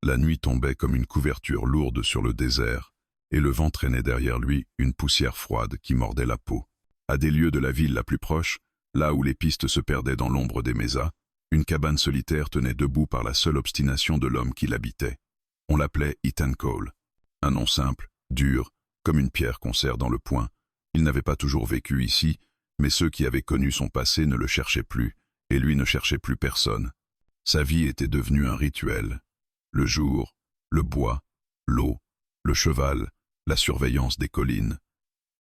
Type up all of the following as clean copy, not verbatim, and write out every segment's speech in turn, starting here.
La nuit tombait comme une couverture lourde sur le désert, et le vent traînait derrière lui une poussière froide qui mordait la peau. À des lieues de la ville la plus proche, là où les pistes se perdaient dans l'ombre des mésas, une cabane solitaire tenait debout par la seule obstination de l'homme qui l'habitait. On l'appelait Ethan Cole. Un nom simple, dur, comme une pierre qu'on serre dans le poing. Il n'avait pas toujours vécu ici, mais ceux qui avaient connu son passé ne le cherchaient plus, et lui ne cherchait plus personne. Sa vie était devenue un rituel. Le jour, le bois, l'eau, le cheval, la surveillance des collines.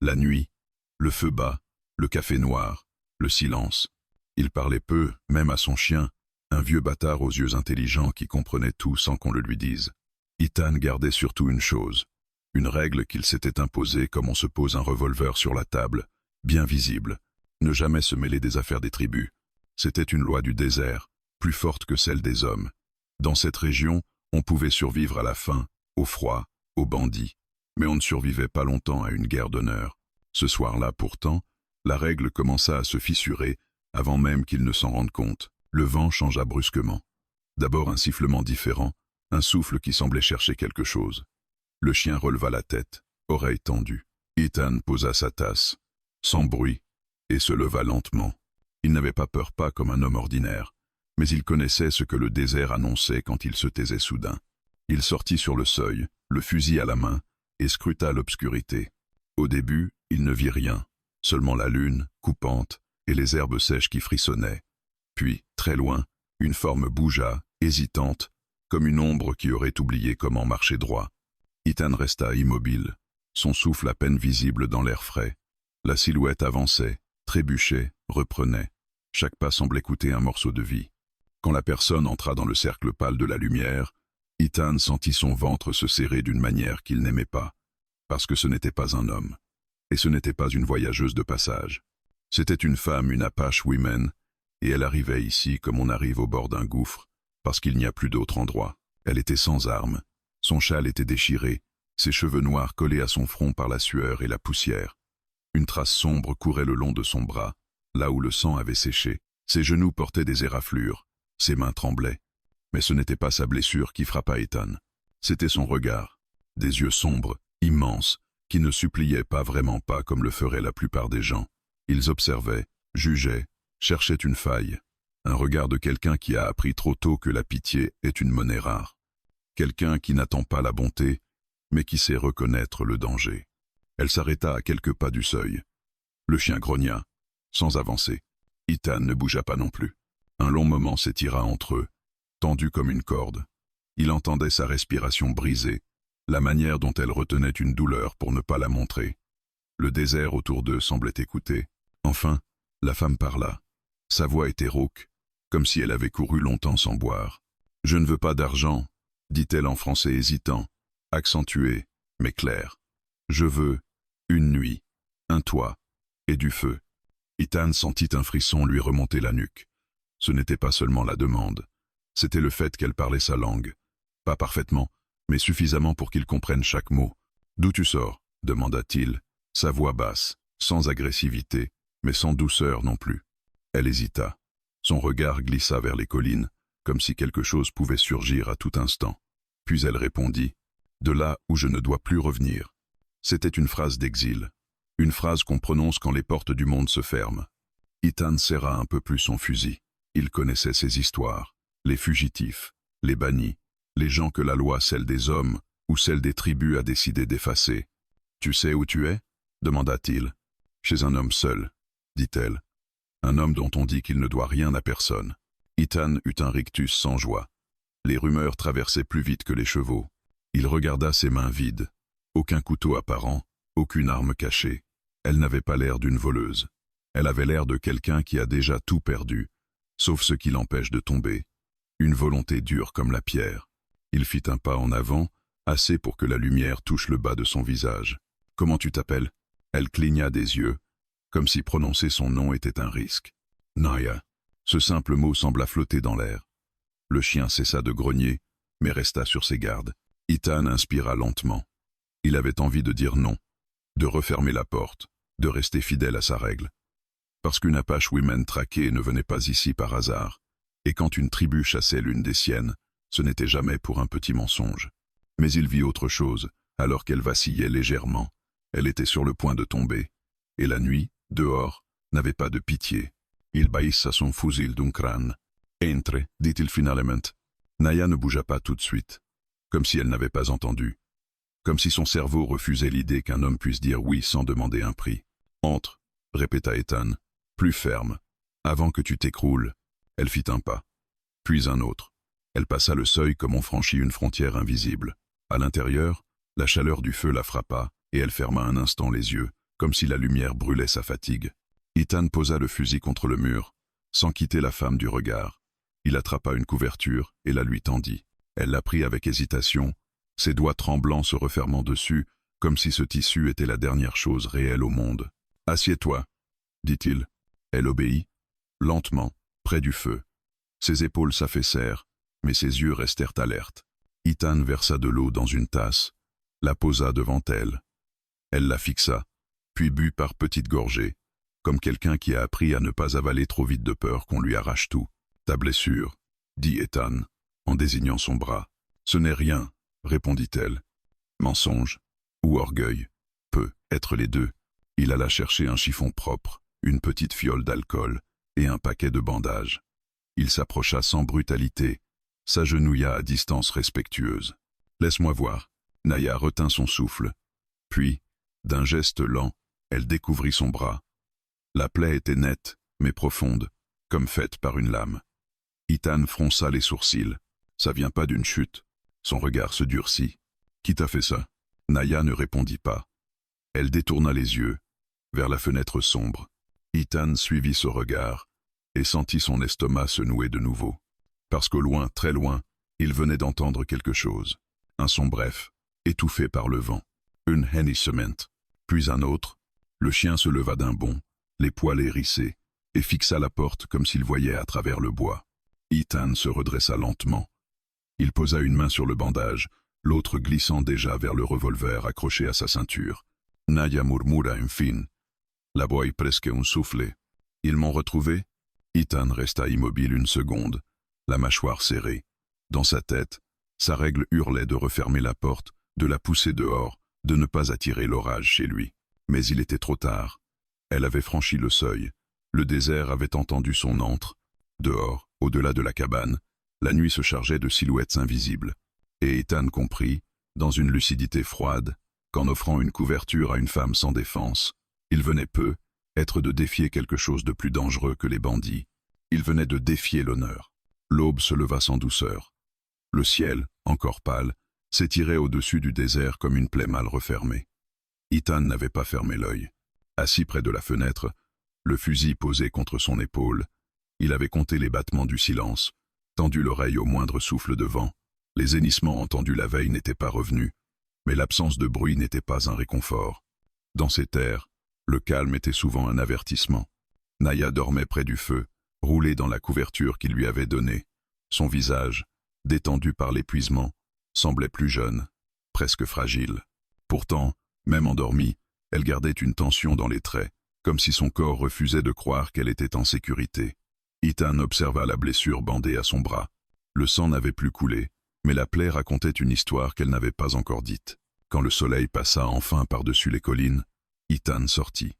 La nuit, le feu bas, le café noir, le silence. Il parlait peu, même à son chien, un vieux bâtard aux yeux intelligents qui comprenait tout sans qu'on le lui dise. Ethan gardait surtout une chose, une règle qu'il s'était imposée comme on se pose un revolver sur la table, bien visible, ne jamais se mêler des affaires des tribus. C'était une loi du désert, plus forte que celle des hommes. Dans cette région, on pouvait survivre à la faim, au froid, aux bandits, mais on ne survivait pas longtemps à une guerre d'honneur. Ce soir-là, pourtant, la règle commença à se fissurer avant même qu'il ne s'en rende compte. Le vent changea brusquement. D'abord un sifflement différent, un souffle qui semblait chercher quelque chose. Le chien releva la tête, oreille tendue. Ethan posa sa tasse, sans bruit, et se leva lentement. Il n'avait pas peur, pas comme un homme ordinaire, mais il connaissait ce que le désert annonçait quand il se taisait soudain. Il sortit sur le seuil, le fusil à la main, et scruta l'obscurité. Au début, il ne vit rien, seulement la lune, coupante, et les herbes sèches qui frissonnaient. Puis, très loin, une forme bougea, hésitante, comme une ombre qui aurait oublié comment marcher droit. Ethan resta immobile, son souffle à peine visible dans l'air frais. La silhouette avançait, trébuchait, reprenait. Chaque pas semblait coûter un morceau de vie. Quand la personne entra dans le cercle pâle de la lumière, Ethan sentit son ventre se serrer d'une manière qu'il n'aimait pas, parce que ce n'était pas un homme, et ce n'était pas une voyageuse de passage. C'était une femme, une Apache woman, et elle arrivait ici comme on arrive au bord d'un gouffre, parce qu'il n'y a plus d'autre endroit. Elle était sans armes, son châle était déchiré, ses cheveux noirs collés à son front par la sueur et la poussière. Une trace sombre courait le long de son bras, là où le sang avait séché. Ses genoux portaient des éraflures, ses mains tremblaient. Mais ce n'était pas sa blessure qui frappa Ethan. C'était son regard, des yeux sombres, immenses, qui ne suppliaient pas vraiment pas comme le feraient la plupart des gens. Ils observaient, jugeaient, cherchaient une faille. Un regard de quelqu'un qui a appris trop tôt que la pitié est une monnaie rare. Quelqu'un qui n'attend pas la bonté, mais qui sait reconnaître le danger. Elle s'arrêta à quelques pas du seuil. Le chien grogna, sans avancer. Ethan ne bougea pas non plus. Un long moment s'étira entre eux, tendu comme une corde. Il entendait sa respiration brisée, la manière dont elle retenait une douleur pour ne pas la montrer. Le désert autour d'eux semblait écouter. Enfin, la femme parla. Sa voix était rauque, comme si elle avait couru longtemps sans boire. « Je ne veux pas d'argent », dit-elle en français hésitant, accentué, mais clair. « Je veux une nuit, un toit et du feu. » Ethan sentit un frisson lui remonter la nuque. Ce n'était pas seulement la demande, c'était le fait qu'elle parlait sa langue. Pas parfaitement, mais suffisamment pour qu'il comprenne chaque mot. « D'où tu sors ?» demanda-t-il, sa voix basse, sans agressivité, mais sans douceur non plus. Elle hésita. Son regard glissa vers les collines, comme si quelque chose pouvait surgir à tout instant. Puis elle répondit, « De là où je ne dois plus revenir. » C'était une phrase d'exil, une phrase qu'on prononce quand les portes du monde se ferment. Ethan serra un peu plus son fusil. Il connaissait ces histoires, les fugitifs, les bannis, les gens que la loi, celle des hommes ou celle des tribus, a décidé d'effacer. « Tu sais où tu es ?» demanda-t-il. « Chez un homme seul, » dit-elle. Un homme dont on dit qu'il ne doit rien à personne. Ethan eut un rictus sans joie. Les rumeurs traversaient plus vite que les chevaux. Il regarda ses mains vides. Aucun couteau apparent, aucune arme cachée. Elle n'avait pas l'air d'une voleuse. Elle avait l'air de quelqu'un qui a déjà tout perdu, sauf ce qui l'empêche de tomber. Une volonté dure comme la pierre. Il fit un pas en avant, assez pour que la lumière touche le bas de son visage. « Comment tu t'appelles » Elle cligna des yeux, comme si prononcer son nom était un risque. « Naya ». Ce simple mot sembla flotter dans l'air. Le chien cessa de grogner, mais resta sur ses gardes. Ethan inspira lentement. Il avait envie de dire non, de refermer la porte, de rester fidèle à sa règle. Parce qu'une Apache woman traquée ne venait pas ici par hasard, et quand une tribu chassait l'une des siennes, Ce n'était jamais pour un petit mensonge. Mais il vit autre chose, alors qu'elle vacillait légèrement. Elle était sur le point de tomber. Et la nuit, dehors, n'avait pas de pitié. Il baissa son fusil d'un crâne. « Entre, dit-il finalement. » Naya ne bougea pas tout de suite, comme si elle n'avait pas entendu. Comme si son cerveau refusait l'idée qu'un homme puisse dire oui sans demander un prix. « Entre, » répéta Ethan, plus ferme. « Avant que tu t'écroules. » Elle fit un pas, puis un autre. Elle passa le seuil comme on franchit une frontière invisible. À l'intérieur, la chaleur du feu la frappa, et elle ferma un instant les yeux, comme si la lumière brûlait sa fatigue. Ethan posa le fusil contre le mur, sans quitter la femme du regard. Il attrapa une couverture et la lui tendit. Elle la prit avec hésitation, ses doigts tremblants se refermant dessus, comme si ce tissu était la dernière chose réelle au monde. « Assieds-toi, » dit-il. Elle obéit, lentement, près du feu. Ses épaules s'affaissèrent, mais ses yeux restèrent alertes. Ethan versa de l'eau dans une tasse, la posa devant elle. Elle la fixa, puis but par petites gorgées, comme quelqu'un qui a appris à ne pas avaler trop vite de peur qu'on lui arrache tout. « Ta blessure, » dit Ethan, en désignant son bras. « Ce n'est rien, » répondit-elle. Mensonge ou orgueil, peut être les deux. Il alla chercher un chiffon propre, une petite fiole d'alcool et un paquet de bandages. Il s'approcha sans brutalité, s'agenouilla à distance respectueuse. « Laisse-moi voir. » Naya retint son souffle. Puis, d'un geste lent, elle découvrit son bras. La plaie était nette, mais profonde, comme faite par une lame. Ethan fronça les sourcils. « Ça vient pas d'une chute. » Son regard se durcit. « Qui t'a fait ça ?» Naya ne répondit pas. Elle détourna les yeux, vers la fenêtre sombre. Ethan suivit ce regard, et sentit son estomac se nouer de nouveau. Parce qu'au loin, très loin, il venait d'entendre quelque chose. Un son bref, étouffé par le vent. Une hennissement, puis un autre. Le chien se leva d'un bond, les poils hérissés, et fixa la porte comme s'il voyait à travers le bois. Ethan se redressa lentement. Il posa une main sur le bandage, l'autre glissant déjà vers le revolver accroché à sa ceinture. Naya murmura enfin. La voix presque un souffle. Ils m'ont retrouvé? Ethan resta immobile une seconde, la mâchoire serrée. Dans sa tête, sa règle hurlait de refermer la porte, de la pousser dehors, de ne pas attirer l'orage chez lui. Mais il était trop tard. Elle avait franchi le seuil. Le désert avait entendu son antre. Dehors, au-delà de la cabane, la nuit se chargeait de silhouettes invisibles. Et Ethan comprit, dans une lucidité froide, qu'en offrant une couverture à une femme sans défense, il venait peu être de défier quelque chose de plus dangereux que les bandits. Il venait de défier l'honneur. L'aube se leva sans douceur. Le ciel, encore pâle, s'étirait au-dessus du désert comme une plaie mal refermée. Ethan n'avait pas fermé l'œil. Assis près de la fenêtre, le fusil posé contre son épaule, il avait compté les battements du silence, tendu l'oreille au moindre souffle de vent. Les hennissements entendus la veille n'étaient pas revenus, mais l'absence de bruit n'était pas un réconfort. Dans ces terres, le calme était souvent un avertissement. Naya dormait près du feu, roulée dans la couverture qu'il lui avait donnée. Son visage, détendu par l'épuisement, semblait plus jeune, presque fragile. Pourtant, même endormie, elle gardait une tension dans les traits, comme si son corps refusait de croire qu'elle était en sécurité. Ethan observa la blessure bandée à son bras. Le sang n'avait plus coulé, mais la plaie racontait une histoire qu'elle n'avait pas encore dite. Quand le soleil passa enfin par-dessus les collines, Ethan sortit.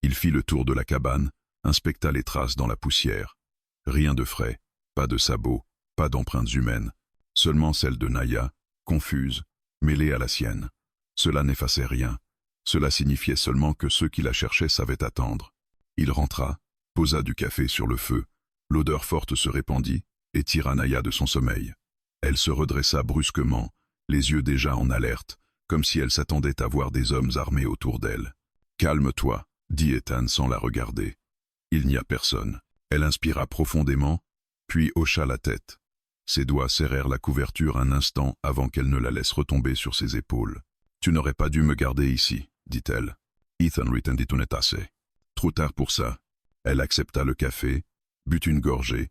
Il fit le tour de la cabane, inspecta les traces dans la poussière. Rien de frais, pas de sabots, pas d'empreintes humaines, seulement celles de Naya, confuses, mêlées à la sienne. Cela n'effaçait rien. Cela signifiait seulement que ceux qui la cherchaient savaient attendre. Il rentra, posa du café sur le feu. L'odeur forte se répandit et tira Naya de son sommeil. Elle se redressa brusquement, les yeux déjà en alerte, comme si elle s'attendait à voir des hommes armés autour d'elle. « Calme-toi », dit Ethan sans la regarder. « Il n'y a personne. » Elle inspira profondément, puis hocha la tête. Ses doigts serrèrent la couverture un instant avant qu'elle ne la laisse retomber sur ses épaules. « Tu n'aurais pas dû me garder ici, » dit-elle. Ethan retendit une tasse. Trop tard pour ça. Elle accepta le café, but une gorgée,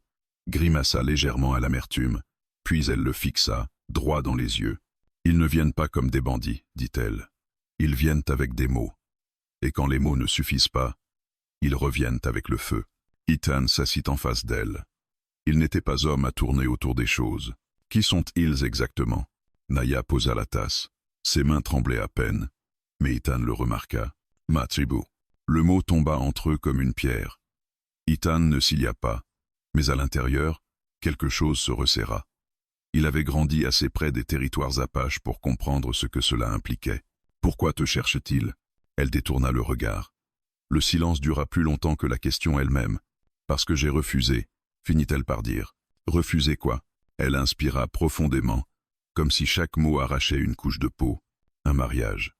grimaça légèrement à l'amertume, puis elle le fixa, droit dans les yeux. « Ils ne viennent pas comme des bandits, » dit-elle. « Ils viennent avec des mots. Et quand les mots ne suffisent pas, ils reviennent avec le feu. » Ethan s'assit en face d'elle. Il n'était pas homme à tourner autour des choses. Qui sont-ils exactement? Naya posa la tasse. Ses mains tremblaient à peine. Mais Ethan le remarqua. Matribu. Le mot tomba entre eux comme une pierre. Ethan ne cilia pas, mais à l'intérieur, quelque chose se resserra. Il avait grandi assez près des territoires apaches pour comprendre ce que cela impliquait. Pourquoi te cherche-t-il? Elle détourna le regard. Le silence dura plus longtemps que la question elle-même. Parce que j'ai refusé, finit-elle par dire. Refuser quoi? Elle inspira profondément, comme si chaque mot arrachait une couche de peau. Un mariage.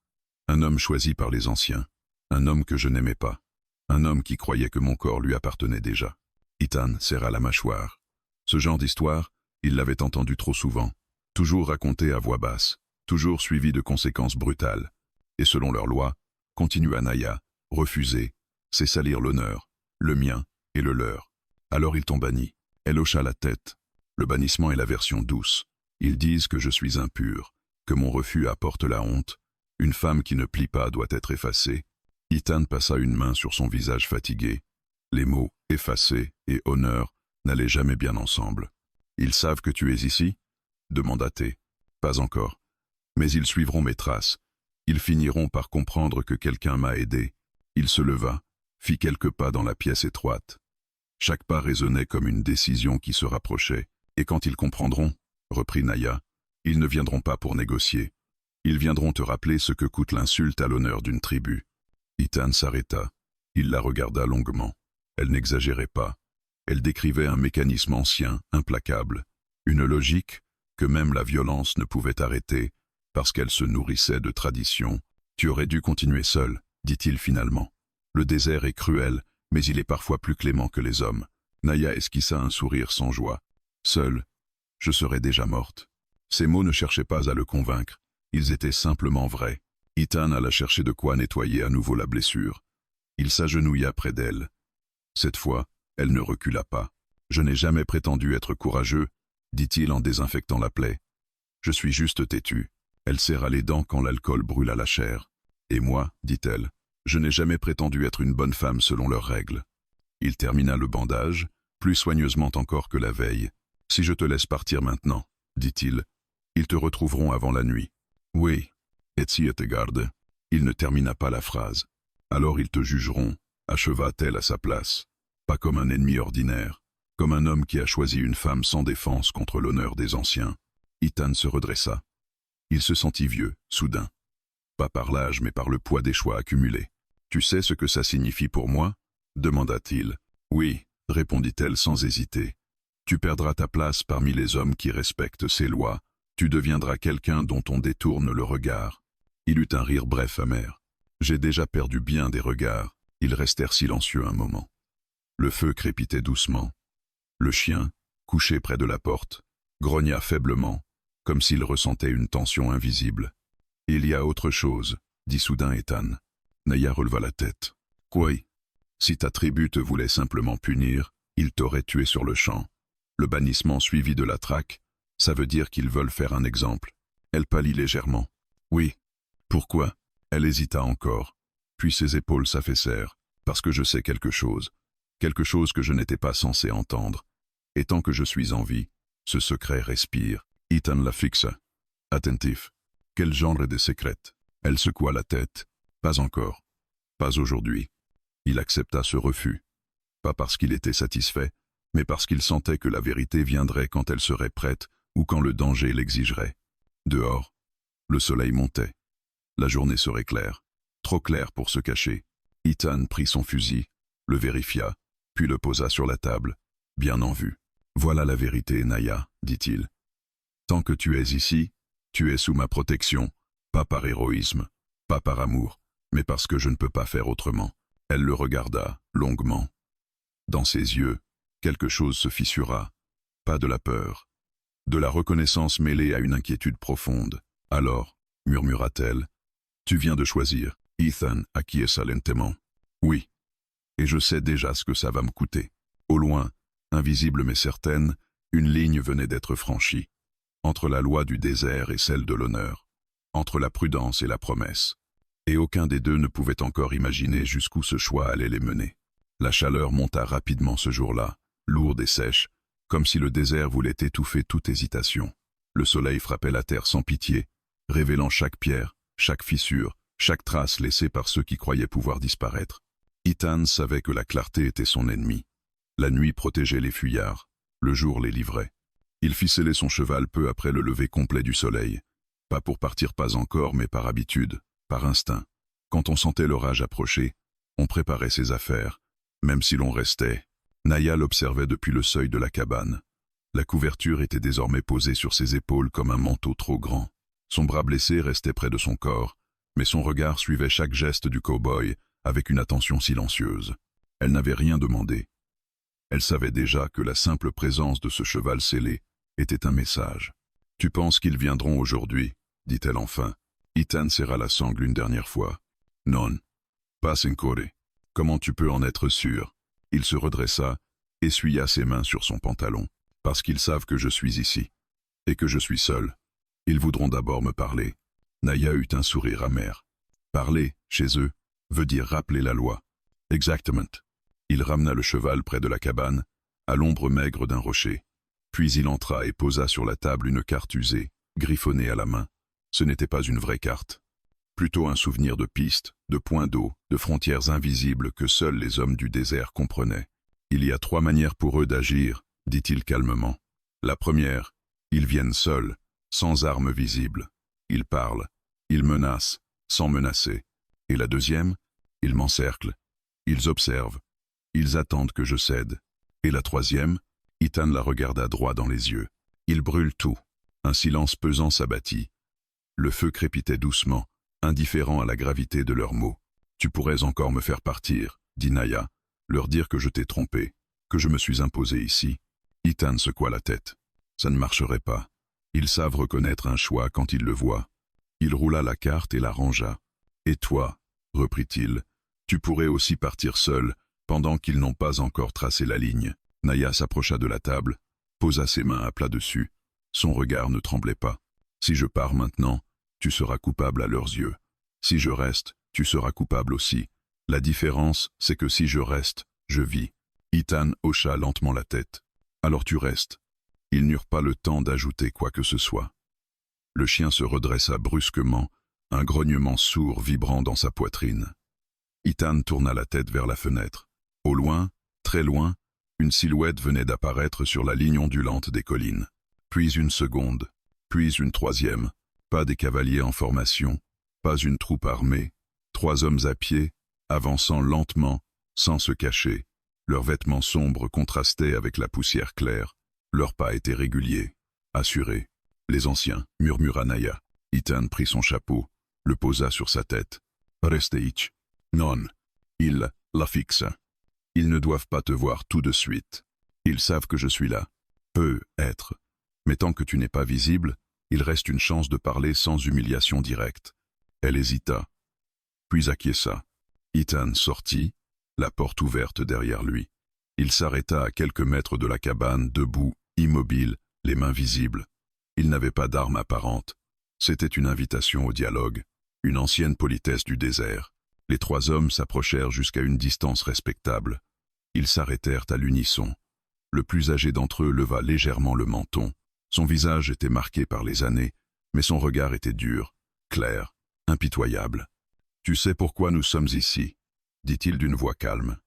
Un homme choisi par les anciens. Un homme que je n'aimais pas. Un homme qui croyait que mon corps lui appartenait déjà. Ethan serra la mâchoire. Ce genre d'histoire, il l'avait entendu trop souvent. Toujours racontée à voix basse. Toujours suivie de conséquences brutales. Et selon leur loi, continua Naya, refuser, c'est salir l'honneur, le mien et le leur. Alors ils t'ont banni. Elle hocha la tête. Le bannissement est la version douce. Ils disent que je suis impur, que mon refus apporte la honte. Une femme qui ne plie pas doit être effacée. Ethan passa une main sur son visage fatigué. Les mots « effacer » et « honneur » n'allaient jamais bien ensemble. « Ils savent que tu es ici » demanda-t-elle. « Pas encore. Mais ils suivront mes traces. Ils finiront par comprendre que quelqu'un m'a aidé. » Il se leva, fit quelques pas dans la pièce étroite. Chaque pas résonnait comme une décision qui se rapprochait. « Et quand ils comprendront, » reprit Naya, « ils ne viendront pas pour négocier. Ils viendront te rappeler ce que coûte l'insulte à l'honneur d'une tribu. » Ethan s'arrêta. Il la regarda longuement. Elle n'exagérait pas. Elle décrivait un mécanisme ancien, implacable. Une logique que même la violence ne pouvait arrêter parce qu'elle se nourrissait de traditions. « Tu aurais dû continuer seul, » dit-il finalement. « Le désert est cruel, mais il est parfois plus clément que les hommes. » Naya esquissa un sourire sans joie. « Seule, je serais déjà morte. » Ces mots ne cherchaient pas à le convaincre. Ils étaient simplement vrais. Ethan alla chercher de quoi nettoyer à nouveau la blessure. Il s'agenouilla près d'elle. Cette fois, elle ne recula pas. « Je n'ai jamais prétendu être courageux, » dit-il en désinfectant la plaie. « Je suis juste têtu. » Elle serra les dents quand l'alcool brûla la chair. « Et moi, dit-elle, je n'ai jamais prétendu être une bonne femme selon leurs règles. » Il termina le bandage, plus soigneusement encore que la veille. « Si je te laisse partir maintenant, dit-il, ils te retrouveront avant la nuit. »« Oui, et si te garde. » Il ne termina pas la phrase. « Alors ils te jugeront, » acheva-t-elle à sa place. « Pas comme un ennemi ordinaire, comme un homme qui a choisi une femme sans défense contre l'honneur des anciens. » Ethan se redressa. Il se sentit vieux, soudain. Pas par l'âge, mais par le poids des choix accumulés. « Tu sais ce que ça signifie pour moi ?» demanda-t-il. « Oui, » répondit-elle sans hésiter. « Tu perdras ta place parmi les hommes qui respectent ces lois. Tu deviendras quelqu'un dont on détourne le regard. » Il eut un rire bref amer. « J'ai déjà perdu bien des regards. » Ils restèrent silencieux un moment. Le feu crépitait doucement. Le chien, couché près de la porte, grogna faiblement, comme s'il ressentait une tension invisible. « Il y a autre chose, » dit soudain Ethan. Naya releva la tête. « Quoi? Si ta tribu te voulait simplement punir, ils t'auraient tué sur le champ. Le bannissement suivi de la traque, ça veut dire qu'ils veulent faire un exemple. » Elle pâlit légèrement. « Oui. Pourquoi ?» Elle hésita encore. Puis ses épaules s'affaissèrent. « Parce que je sais quelque chose que je n'étais pas censé entendre. Et tant que je suis en vie, ce secret respire. » Ethan la fixa. Attentif. Quel genre de secret? Elle secoua la tête. Pas encore. Pas aujourd'hui. Il accepta ce refus. Pas parce qu'il était satisfait, mais parce qu'il sentait que la vérité viendrait quand elle serait prête ou quand le danger l'exigerait. Dehors, le soleil montait. La journée serait claire. Trop claire pour se cacher. Ethan prit son fusil, le vérifia, puis le posa sur la table, bien en vue. « Voilà la vérité, Naya, » dit-il. « Tant que tu es ici, tu es sous ma protection, pas par héroïsme, pas par amour, mais parce que je ne peux pas faire autrement. » Elle le regarda, longuement. Dans ses yeux, quelque chose se fissura. Pas de la peur, de la reconnaissance mêlée à une inquiétude profonde. « Alors, » murmura-t-elle, « tu viens de choisir. » Ethan acquiesça lentement. « Oui. Et je sais déjà ce que ça va me coûter. » Au loin, invisible mais certaine, une ligne venait d'être franchie. Entre la loi du désert et celle de l'honneur. Entre la prudence et la promesse. Et aucun des deux ne pouvait encore imaginer jusqu'où ce choix allait les mener. La chaleur monta rapidement ce jour-là, lourde et sèche, comme si le désert voulait étouffer toute hésitation. Le soleil frappait la terre sans pitié, révélant chaque pierre, chaque fissure, chaque trace laissée par ceux qui croyaient pouvoir disparaître. Ethan savait que la clarté était son ennemi. La nuit protégeait les fuyards, le jour les livrait. Il ficelait son cheval peu après le lever complet du soleil. Pas pour partir pas encore, mais par habitude, par instinct. Quand on sentait l'orage approcher, on préparait ses affaires, même si l'on restait. Naya l'observait depuis le seuil de la cabane. La couverture était désormais posée sur ses épaules comme un manteau trop grand. Son bras blessé restait près de son corps, mais son regard suivait chaque geste du cow-boy avec une attention silencieuse. Elle n'avait rien demandé. Elle savait déjà que la simple présence de ce cheval scellé était un message. « Tu penses qu'ils viendront aujourd'hui ?» dit-elle enfin. Ethan serra la sangle une dernière fois. « Non. Pas encore. Comment tu peux en être sûr ?» Il se redressa, essuya ses mains sur son pantalon. « Parce qu'ils savent que je suis ici, et que je suis seul. Ils voudront d'abord me parler. » Naya eut un sourire amer. Parler, chez eux, veut dire rappeler la loi. Exactement. Il ramena le cheval près de la cabane, à l'ombre maigre d'un rocher. Puis il entra et posa sur la table une carte usée, griffonnée à la main. Ce n'était pas une vraie carte. Plutôt un souvenir de pistes, de points d'eau, de frontières invisibles que seuls les hommes du désert comprenaient. Il y a 3 manières pour eux d'agir, dit-il calmement. La première, ils viennent seuls, sans armes visibles. Ils parlent, ils menacent, sans menacer. Et la deuxième, ils m'encerclent. Ils observent. Ils attendent que je cède. Et la troisième, Ethan la regarda droit dans les yeux. Ils brûlent tout. Un silence pesant s'abattit. Le feu crépitait doucement, indifférent à la gravité de leurs mots. « Tu pourrais encore me faire partir, » dit Naya, « leur dire que je t'ai trompé, que je me suis imposé ici. » Ethan secoua la tête. Ça ne marcherait pas. Ils savent reconnaître un choix quand ils le voient. Il roula la carte et la rangea. « Et toi, » reprit-il, « tu pourrais aussi partir seul, pendant qu'ils n'ont pas encore tracé la ligne. » Naya s'approcha de la table, posa ses mains à plat dessus. Son regard ne tremblait pas. « Si je pars maintenant, tu seras coupable à leurs yeux. Si je reste, tu seras coupable aussi. La différence, c'est que si je reste, je vis. » Ethan hocha lentement la tête. « Alors tu restes. » Ils n'eurent pas le temps d'ajouter quoi que ce soit. Le chien se redressa brusquement, un grognement sourd vibrant dans sa poitrine. Ethan tourna la tête vers la fenêtre. Au loin, très loin, une silhouette venait d'apparaître sur la ligne ondulante des collines. Puis une seconde, puis une troisième. Pas des cavaliers en formation, pas une troupe armée. 3 hommes à pied, avançant lentement, sans se cacher. Leurs vêtements sombres contrastaient avec la poussière claire. Leurs pas étaient réguliers, assurés. Les anciens, murmura Naya. Ethan prit son chapeau, le posa sur sa tête. Restez. Non. Ils la fixent. Ils ne doivent pas te voir tout de suite. Ils savent que je suis là. Peut être. Mais tant que tu n'es pas visible, il reste une chance de parler sans humiliation directe. Elle hésita, puis acquiesça. Ethan sortit, la porte ouverte derrière lui. Il s'arrêta à quelques mètres de la cabane, debout, immobile, les mains visibles. Il n'avait pas d'arme apparente. C'était une invitation au dialogue, une ancienne politesse du désert. Les 3 hommes s'approchèrent jusqu'à une distance respectable. Ils s'arrêtèrent à l'unisson. Le plus âgé d'entre eux leva légèrement le menton. Son visage était marqué par les années, mais son regard était dur, clair, impitoyable. « Tu sais pourquoi nous sommes ici ?» dit-il d'une voix calme.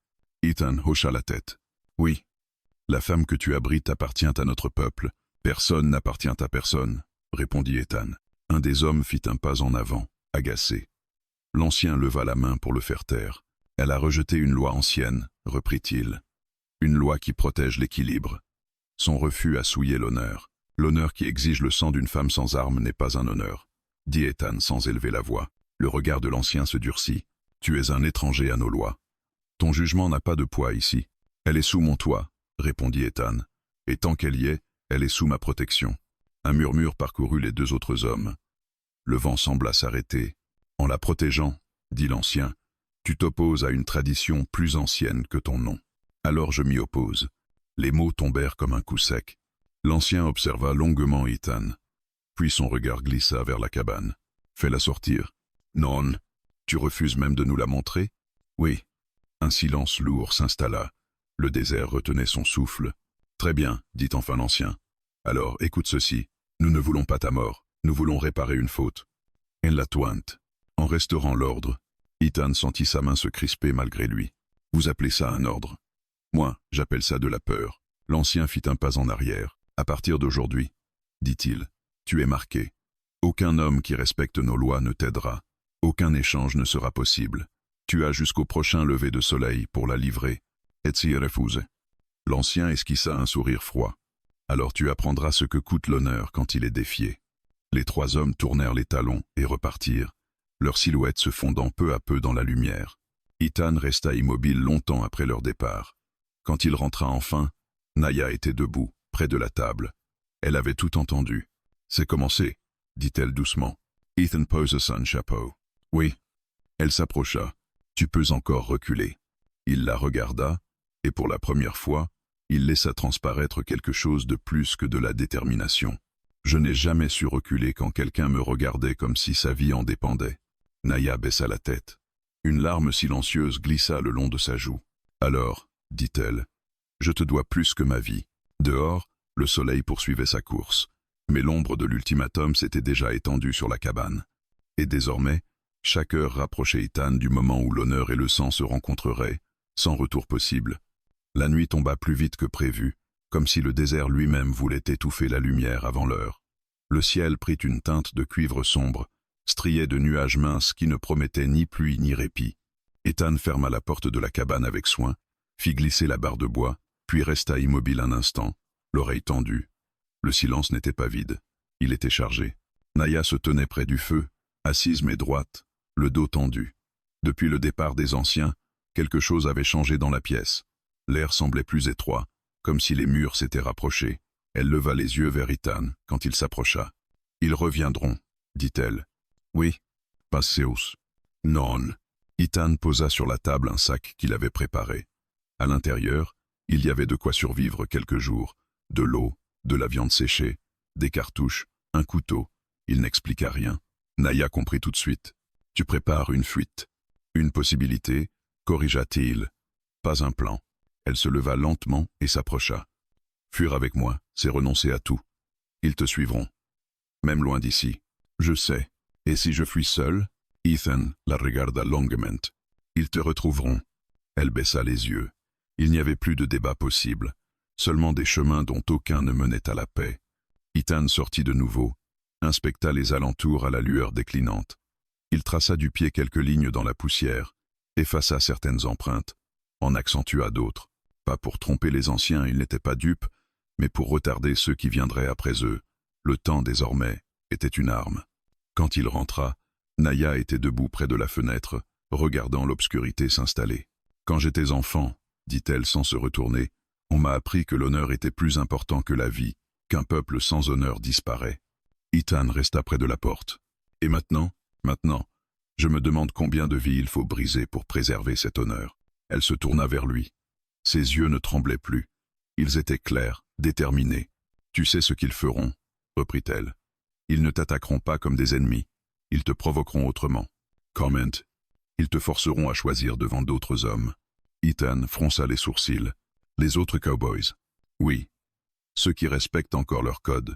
Ethan hocha la tête. « Oui. La femme que tu abrites appartient à notre peuple. Personne n'appartient à personne, » répondit Ethan. Un des hommes fit un pas en avant, agacé. L'ancien leva la main pour le faire taire. « Elle a rejeté une loi ancienne, » reprit-il. « Une loi qui protège l'équilibre. Son refus a souillé l'honneur. L'honneur qui exige le sang d'une femme sans armes n'est pas un honneur, » dit Ethan sans élever la voix. Le regard de l'ancien se durcit. « Tu es un étranger à nos lois. Ton jugement n'a pas de poids ici. Elle est sous mon toit, » répondit Ethan. « Et tant qu'elle y est, elle est sous ma protection. » Un murmure parcourut les 2 autres hommes. Le vent sembla s'arrêter. « En la protégeant, » dit l'ancien, « tu t'opposes à une tradition plus ancienne que ton nom. » Alors je m'y oppose. Les mots tombèrent comme un coup sec. L'ancien observa longuement Ethan. Puis son regard glissa vers la cabane. « Fais-la sortir. »« Non. Tu refuses même de nous la montrer ?»« Oui. » Un silence lourd s'installa. Le désert retenait son souffle. Très bien, dit enfin l'ancien. Alors, écoute ceci. Nous ne voulons pas ta mort. Nous voulons réparer une faute. Elle la tointe. En restaurant l'ordre, Ethan sentit sa main se crisper malgré lui. Vous appelez ça un ordre? Moi, j'appelle ça de la peur. L'ancien fit un pas en arrière. À partir d'aujourd'hui, dit-il, tu es marqué. Aucun homme qui respecte nos lois ne t'aidera. Aucun échange ne sera possible. Tu as jusqu'au prochain lever de soleil pour la livrer. Et s'y refuse. L'ancien esquissa un sourire froid. Alors tu apprendras ce que coûte l'honneur quand il est défié. Les trois hommes tournèrent les talons et repartirent, leurs silhouettes se fondant peu à peu dans la lumière. Ethan resta immobile longtemps après leur départ. Quand il rentra enfin, Naya était debout, près de la table. Elle avait tout entendu. « C'est commencé », dit-elle doucement. Ethan posa son chapeau. « Oui. » Elle s'approcha. « Tu peux encore reculer. » Il la regarda, et pour la première fois, il laissa transparaître quelque chose de plus que de la détermination. Je n'ai jamais su reculer quand quelqu'un me regardait comme si sa vie en dépendait. Naya baissa la tête. Une larme silencieuse glissa le long de sa joue. Alors, dit-elle, je te dois plus que ma vie. Dehors, le soleil poursuivait sa course, mais l'ombre de l'ultimatum s'était déjà étendue sur la cabane. Et désormais, chaque heure rapprochait Ethan du moment où l'honneur et le sang se rencontreraient, sans retour possible. La nuit tomba plus vite que prévu, comme si le désert lui-même voulait étouffer la lumière avant l'heure. Le ciel prit une teinte de cuivre sombre, strié de nuages minces qui ne promettaient ni pluie ni répit. Ethan ferma la porte de la cabane avec soin, fit glisser la barre de bois, puis resta immobile un instant, l'oreille tendue. Le silence n'était pas vide, il était chargé. Naya se tenait près du feu, assise mais droite, le dos tendu. Depuis le départ des anciens, quelque chose avait changé dans la pièce. L'air semblait plus étroit, comme si les murs s'étaient rapprochés. Elle leva les yeux vers Ethan quand il s'approcha. « Ils reviendront, dit-elle. »« Oui. »« Passeus. »« Non. » Ethan posa sur la table un sac qu'il avait préparé. À l'intérieur, il y avait de quoi survivre quelques jours. De l'eau, de la viande séchée, des cartouches, un couteau. Il n'expliqua rien. Naya comprit tout de suite. « Tu prépares une fuite. »« Une possibilité, corrigea-t-il. Pas un plan. » Elle se leva lentement et s'approcha. « Fuir avec moi, c'est renoncer à tout. Ils te suivront. Même loin d'ici. Je sais. Et si je fuis seul ?» Ethan la regarda longuement. « Ils te retrouveront. » Elle baissa les yeux. Il n'y avait plus de débat possible, seulement des chemins dont aucun ne menait à la paix. Ethan sortit de nouveau, inspecta les alentours à la lueur déclinante. Il traça du pied quelques lignes dans la poussière, effaça certaines empreintes, en accentua d'autres. Pas pour tromper les anciens, ils n'étaient pas dupes, mais pour retarder ceux qui viendraient après eux. Le temps, désormais, était une arme. Quand il rentra, Naya était debout près de la fenêtre, regardant l'obscurité s'installer. « Quand j'étais enfant, dit-elle sans se retourner, on m'a appris que l'honneur était plus important que la vie, qu'un peuple sans honneur disparaît. » Ethan resta près de la porte. « Et maintenant, je me demande combien de vies il faut briser pour préserver cet honneur. » Elle se tourna vers lui. Ses yeux ne tremblaient plus. Ils étaient clairs, déterminés. « Tu sais ce qu'ils feront, » reprit-elle. « Ils ne t'attaqueront pas comme des ennemis. Ils te provoqueront autrement. Comment? Ils te forceront à choisir devant d'autres hommes. » Ethan fronça les sourcils. « Les autres cowboys. Oui. Ceux qui respectent encore leur code.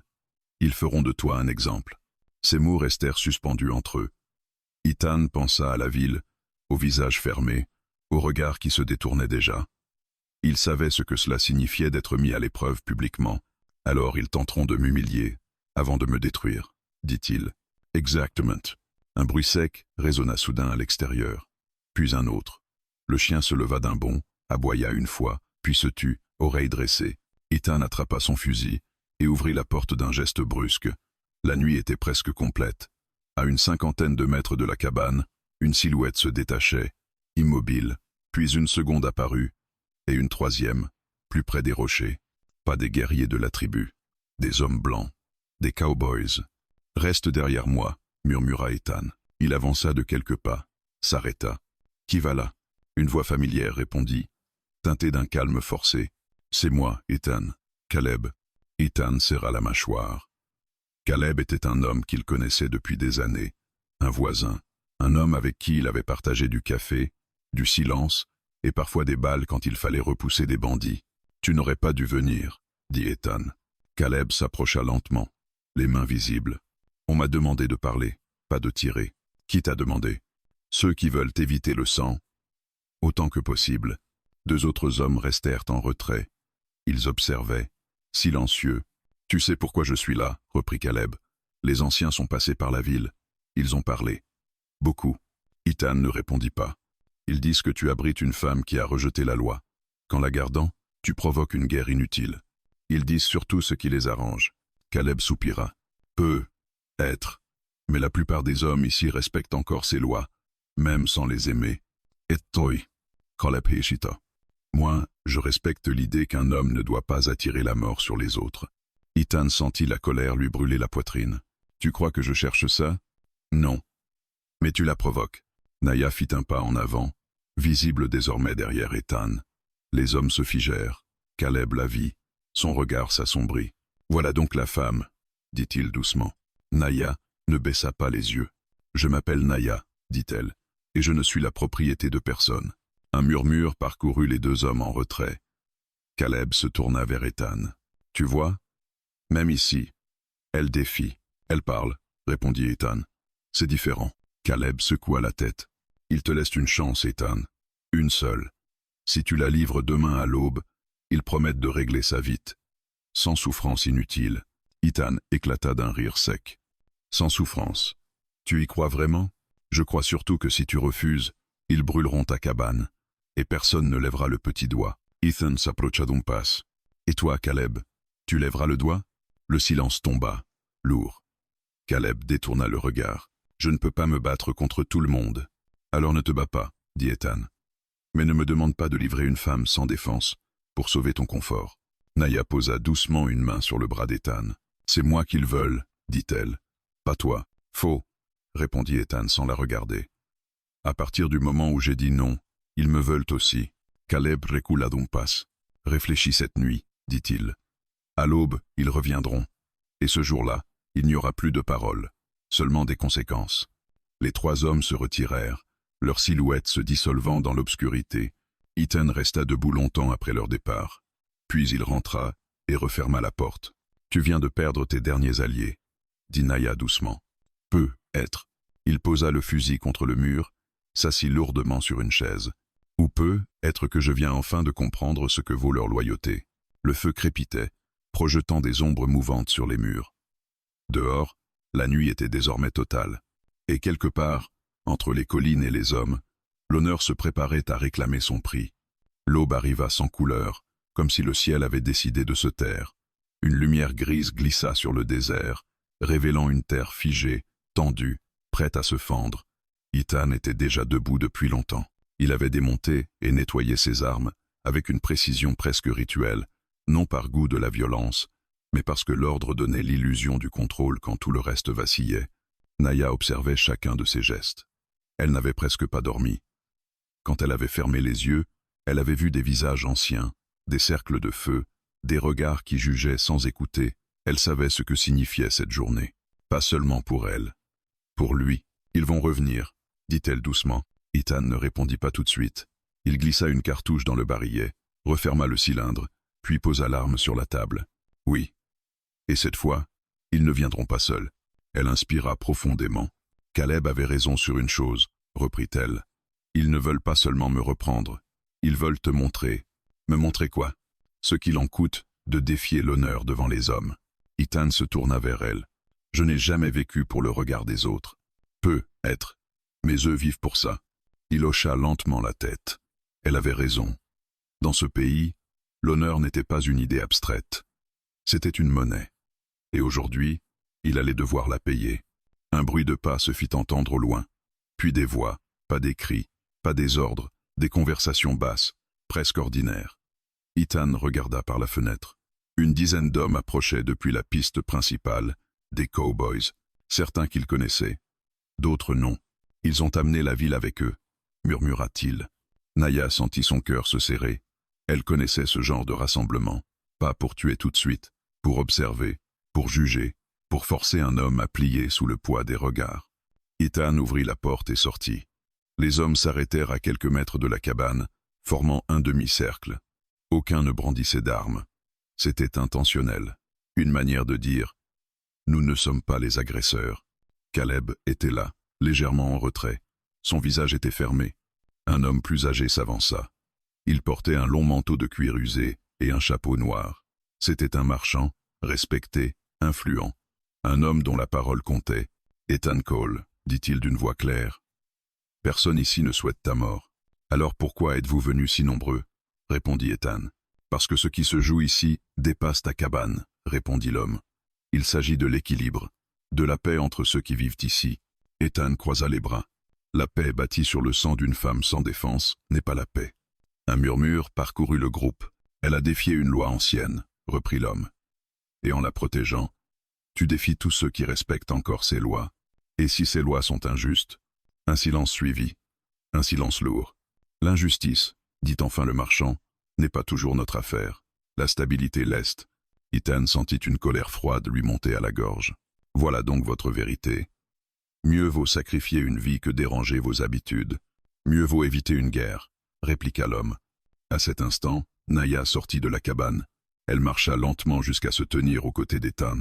Ils feront de toi un exemple. » Ces mots restèrent suspendus entre eux. Ethan pensa à la ville, au visage fermé, au regard qui se détournait déjà. Il savait ce que cela signifiait d'être mis à l'épreuve publiquement. « Alors ils tenteront de m'humilier, avant de me détruire, » dit-il. « Exactement. » Un bruit sec résonna soudain à l'extérieur. Puis un autre. Le chien se leva d'un bond, aboya une fois, puis se tut, oreille dressée. Ethan attrapa son fusil et ouvrit la porte d'un geste brusque. La nuit était presque complète. À une 50aine de mètres de la cabane, une silhouette se détachait, immobile, puis une seconde apparut, et une troisième, plus près des rochers. Pas des guerriers de la tribu, des hommes blancs, des cowboys. « Reste derrière moi, » murmura Ethan. Il avança de quelques pas, s'arrêta. « Qui va là ?» Une voix familière répondit, teintée d'un calme forcé. « C'est moi, Ethan. Caleb. » Ethan serra la mâchoire. Caleb était un homme qu'il connaissait depuis des années, un voisin, un homme avec qui il avait partagé du café, du silence, et parfois des balles quand il fallait repousser des bandits. « Tu n'aurais pas dû venir. » dit Ethan. Caleb s'approcha lentement, les mains visibles. On m'a demandé de parler, pas de tirer. Qui t'a demandé? Ceux qui veulent éviter le sang. Autant que possible, 2 autres hommes restèrent en retrait. Ils observaient, silencieux. Tu sais pourquoi je suis là, reprit Caleb. Les anciens sont passés par la ville. Ils ont parlé. Beaucoup. Ethan ne répondit pas. Ils disent que tu abrites une femme qui a rejeté la loi. Qu'en la gardant, tu provoques une guerre inutile. Ils disent surtout ce qui les arrange. Caleb soupira. Peut être. Mais la plupart des hommes ici respectent encore ces lois, même sans les aimer. Et toi, Caleb hésita. Moi, je respecte l'idée qu'un homme ne doit pas attirer la mort sur les autres. Ethan sentit la colère lui brûler la poitrine. Tu crois que je cherche ça? Non. Mais tu la provoques. Naya fit un pas en avant, visible désormais derrière Ethan. Les hommes se figèrent. Caleb la vit. Son regard s'assombrit. Voilà donc la femme, dit-il doucement. Naya ne baissa pas les yeux. Je m'appelle Naya, dit-elle, et je ne suis la propriété de personne. Un murmure parcourut les 2 hommes en retrait. Caleb se tourna vers Ethan. Tu vois? Même ici. Elle défie. Elle parle, répondit Ethan. C'est différent. Caleb secoua la tête. Il te laisse une chance, Ethan. Une seule. Si tu la livres demain à l'aube, ils promettent de régler ça vite. Sans souffrance inutile. Ethan éclata d'un rire sec. Sans souffrance. Tu y crois vraiment? Je crois surtout que si tu refuses, ils brûleront ta cabane. Et personne ne lèvera le petit doigt. Ethan s'approcha d'un pas. Et toi, Caleb, tu lèveras le doigt? Le silence tomba, lourd. Caleb détourna le regard. Je ne peux pas me battre contre tout le monde. Alors ne te bats pas, dit Ethan. Mais ne me demande pas de livrer une femme sans défense, pour sauver ton confort. Naya posa doucement une main sur le bras d'Ethan. C'est moi qu'ils veulent, dit-elle. Pas toi. Faux, répondit Ethan sans la regarder. À partir du moment où j'ai dit non, ils me veulent aussi. Caleb recula d'un pas. Réfléchis cette nuit, dit-il. À l'aube, ils reviendront. Et ce jour-là, il n'y aura plus de paroles, seulement des conséquences. Les 3 hommes se retirèrent, leurs silhouettes se dissolvant dans l'obscurité. Ethan resta debout longtemps après leur départ. Puis il rentra et referma la porte. Tu viens de perdre tes derniers alliés, dit Naya doucement. Peut être. Il posa le fusil contre le mur, s'assit lourdement sur une chaise. Ou peut être que je viens enfin de comprendre ce que vaut leur loyauté. Le feu crépitait, projetant des ombres mouvantes sur les murs. Dehors, la nuit était désormais totale. Et quelque part, entre les collines et les hommes, l'honneur se préparait à réclamer son prix. L'aube arriva sans couleur, comme si le ciel avait décidé de se taire. Une lumière grise glissa sur le désert, révélant une terre figée, tendue, prête à se fendre. Ethan était déjà debout depuis longtemps. Il avait démonté et nettoyé ses armes, avec une précision presque rituelle, non par goût de la violence, mais parce que l'ordre donnait l'illusion du contrôle quand tout le reste vacillait. Naya observait chacun de ses gestes. Elle n'avait presque pas dormi. Quand elle avait fermé les yeux, elle avait vu des visages anciens, des cercles de feu, des regards qui jugeaient sans écouter. Elle savait ce que signifiait cette journée. Pas seulement pour elle. Pour lui, ils vont revenir, dit-elle doucement. Ethan ne répondit pas tout de suite. Il glissa une cartouche dans le barillet, referma le cylindre, puis posa l'arme sur la table. Oui. Et cette fois, ils ne viendront pas seuls. Elle inspira profondément. Caleb avait raison sur une chose, reprit-elle. Ils ne veulent pas seulement me reprendre. Ils veulent te montrer. Me montrer quoi? Ce qu'il en coûte de défier l'honneur devant les hommes. Ethan se tourna vers elle. Je n'ai jamais vécu pour le regard des autres. Peut être. Mais eux vivent pour ça. Il hocha lentement la tête. Elle avait raison. Dans ce pays, l'honneur n'était pas une idée abstraite. C'était une monnaie. Et aujourd'hui, il allait devoir la payer. Un bruit de pas se fit entendre au loin. Puis des voix, pas des cris, pas des ordres, des conversations basses, presque ordinaires. Ethan regarda par la fenêtre. Une dizaine d'hommes approchaient depuis la piste principale, des cow-boys, certains qu'il connaissait, d'autres non. Ils ont amené la ville avec eux, murmura-t-il. Naya sentit son cœur se serrer. Elle connaissait ce genre de rassemblement, pas pour tuer tout de suite, pour observer, pour juger, pour forcer un homme à plier sous le poids des regards. Ethan ouvrit la porte et sortit. Les hommes s'arrêtèrent à quelques mètres de la cabane, formant un demi-cercle. Aucun ne brandissait d'armes. C'était intentionnel. Une manière de dire « Nous ne sommes pas les agresseurs ». Caleb était là, légèrement en retrait. Son visage était fermé. Un homme plus âgé s'avança. Il portait un long manteau de cuir usé et un chapeau noir. C'était un marchand, respecté, influent. Un homme dont la parole comptait. « Ethan Cole », dit-il d'une voix claire. « Personne ici ne souhaite ta mort. Alors pourquoi êtes-vous venus si nombreux ?» répondit Ethan. « Parce que ce qui se joue ici dépasse ta cabane », répondit l'homme. « Il s'agit de l'équilibre, de la paix entre ceux qui vivent ici. » Ethan croisa les bras. La paix bâtie sur le sang d'une femme sans défense n'est pas la paix. Un murmure parcourut le groupe. « Elle a défié une loi ancienne », reprit l'homme. « Et en la protégeant, tu défies tous ceux qui respectent encore ces lois. Et si ces lois sont injustes ?» Un silence suivit, un silence lourd. « L'injustice, dit enfin le marchand, n'est pas toujours notre affaire. La stabilité l'est. » Ethan sentit une colère froide lui monter à la gorge. « Voilà donc votre vérité. Mieux vaut sacrifier une vie que déranger vos habitudes. Mieux vaut éviter une guerre, » répliqua l'homme. À cet instant, Naya sortit de la cabane. Elle marcha lentement jusqu'à se tenir aux côtés d'Ethan.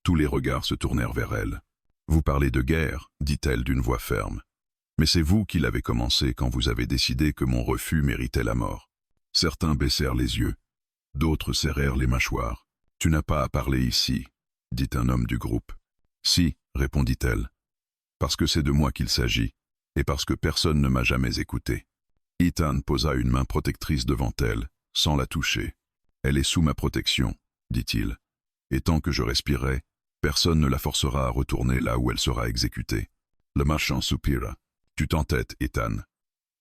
Tous les regards se tournèrent vers elle. « Vous parlez de guerre, » dit-elle d'une voix ferme. « Mais c'est vous qui l'avez commencé quand vous avez décidé que mon refus méritait la mort. » Certains baissèrent les yeux, d'autres serrèrent les mâchoires. « Tu n'as pas à parler ici, » dit un homme du groupe. « Si, » répondit-elle, « parce que c'est de moi qu'il s'agit, et parce que personne ne m'a jamais écouté. » Ethan posa une main protectrice devant elle, sans la toucher. « Elle est sous ma protection, » dit-il, « et tant que je respirerai, personne ne la forcera à retourner là où elle sera exécutée. » Le marchand soupira. « Tu t'entêtes, Ethan,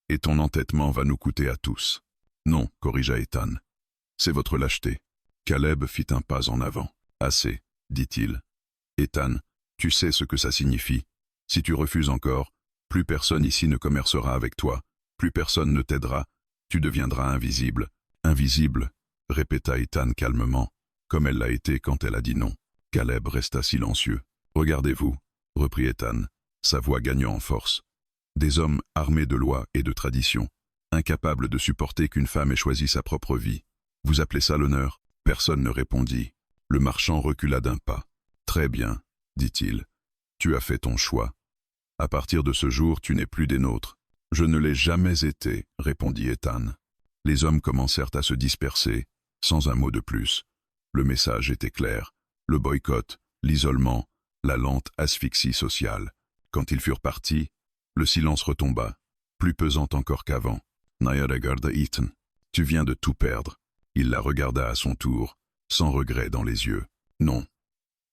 et ton entêtement va nous coûter à tous. » « Non, » corrigea Ethan. « C'est votre lâcheté. » Caleb fit un pas en avant. « Assez, » dit-il. « Ethan, tu sais ce que ça signifie. Si tu refuses encore, plus personne ici ne commercera avec toi, plus personne ne t'aidera, tu deviendras invisible. »« Invisible » répéta Ethan calmement, comme elle l'a été quand elle a dit non. Caleb resta silencieux. « Regardez-vous, » reprit Ethan, sa voix gagnant en force. « Des hommes armés de lois et de traditions, incapables de supporter qu'une femme ait choisi sa propre vie. Vous appelez ça l'honneur ?» Personne ne répondit. Le marchand recula d'un pas. « Très bien, » dit-il. « Tu as fait ton choix. À partir de ce jour, tu n'es plus des nôtres. »« Je ne l'ai jamais été, » répondit Ethan. Les hommes commencèrent à se disperser, sans un mot de plus. Le message était clair. Le boycott, l'isolement, la lente asphyxie sociale. Quand ils furent partis, le silence retomba, plus pesant encore qu'avant. Naya regarda Ethan. « Tu viens de tout perdre. » Il la regarda à son tour, sans regret dans les yeux. « Non.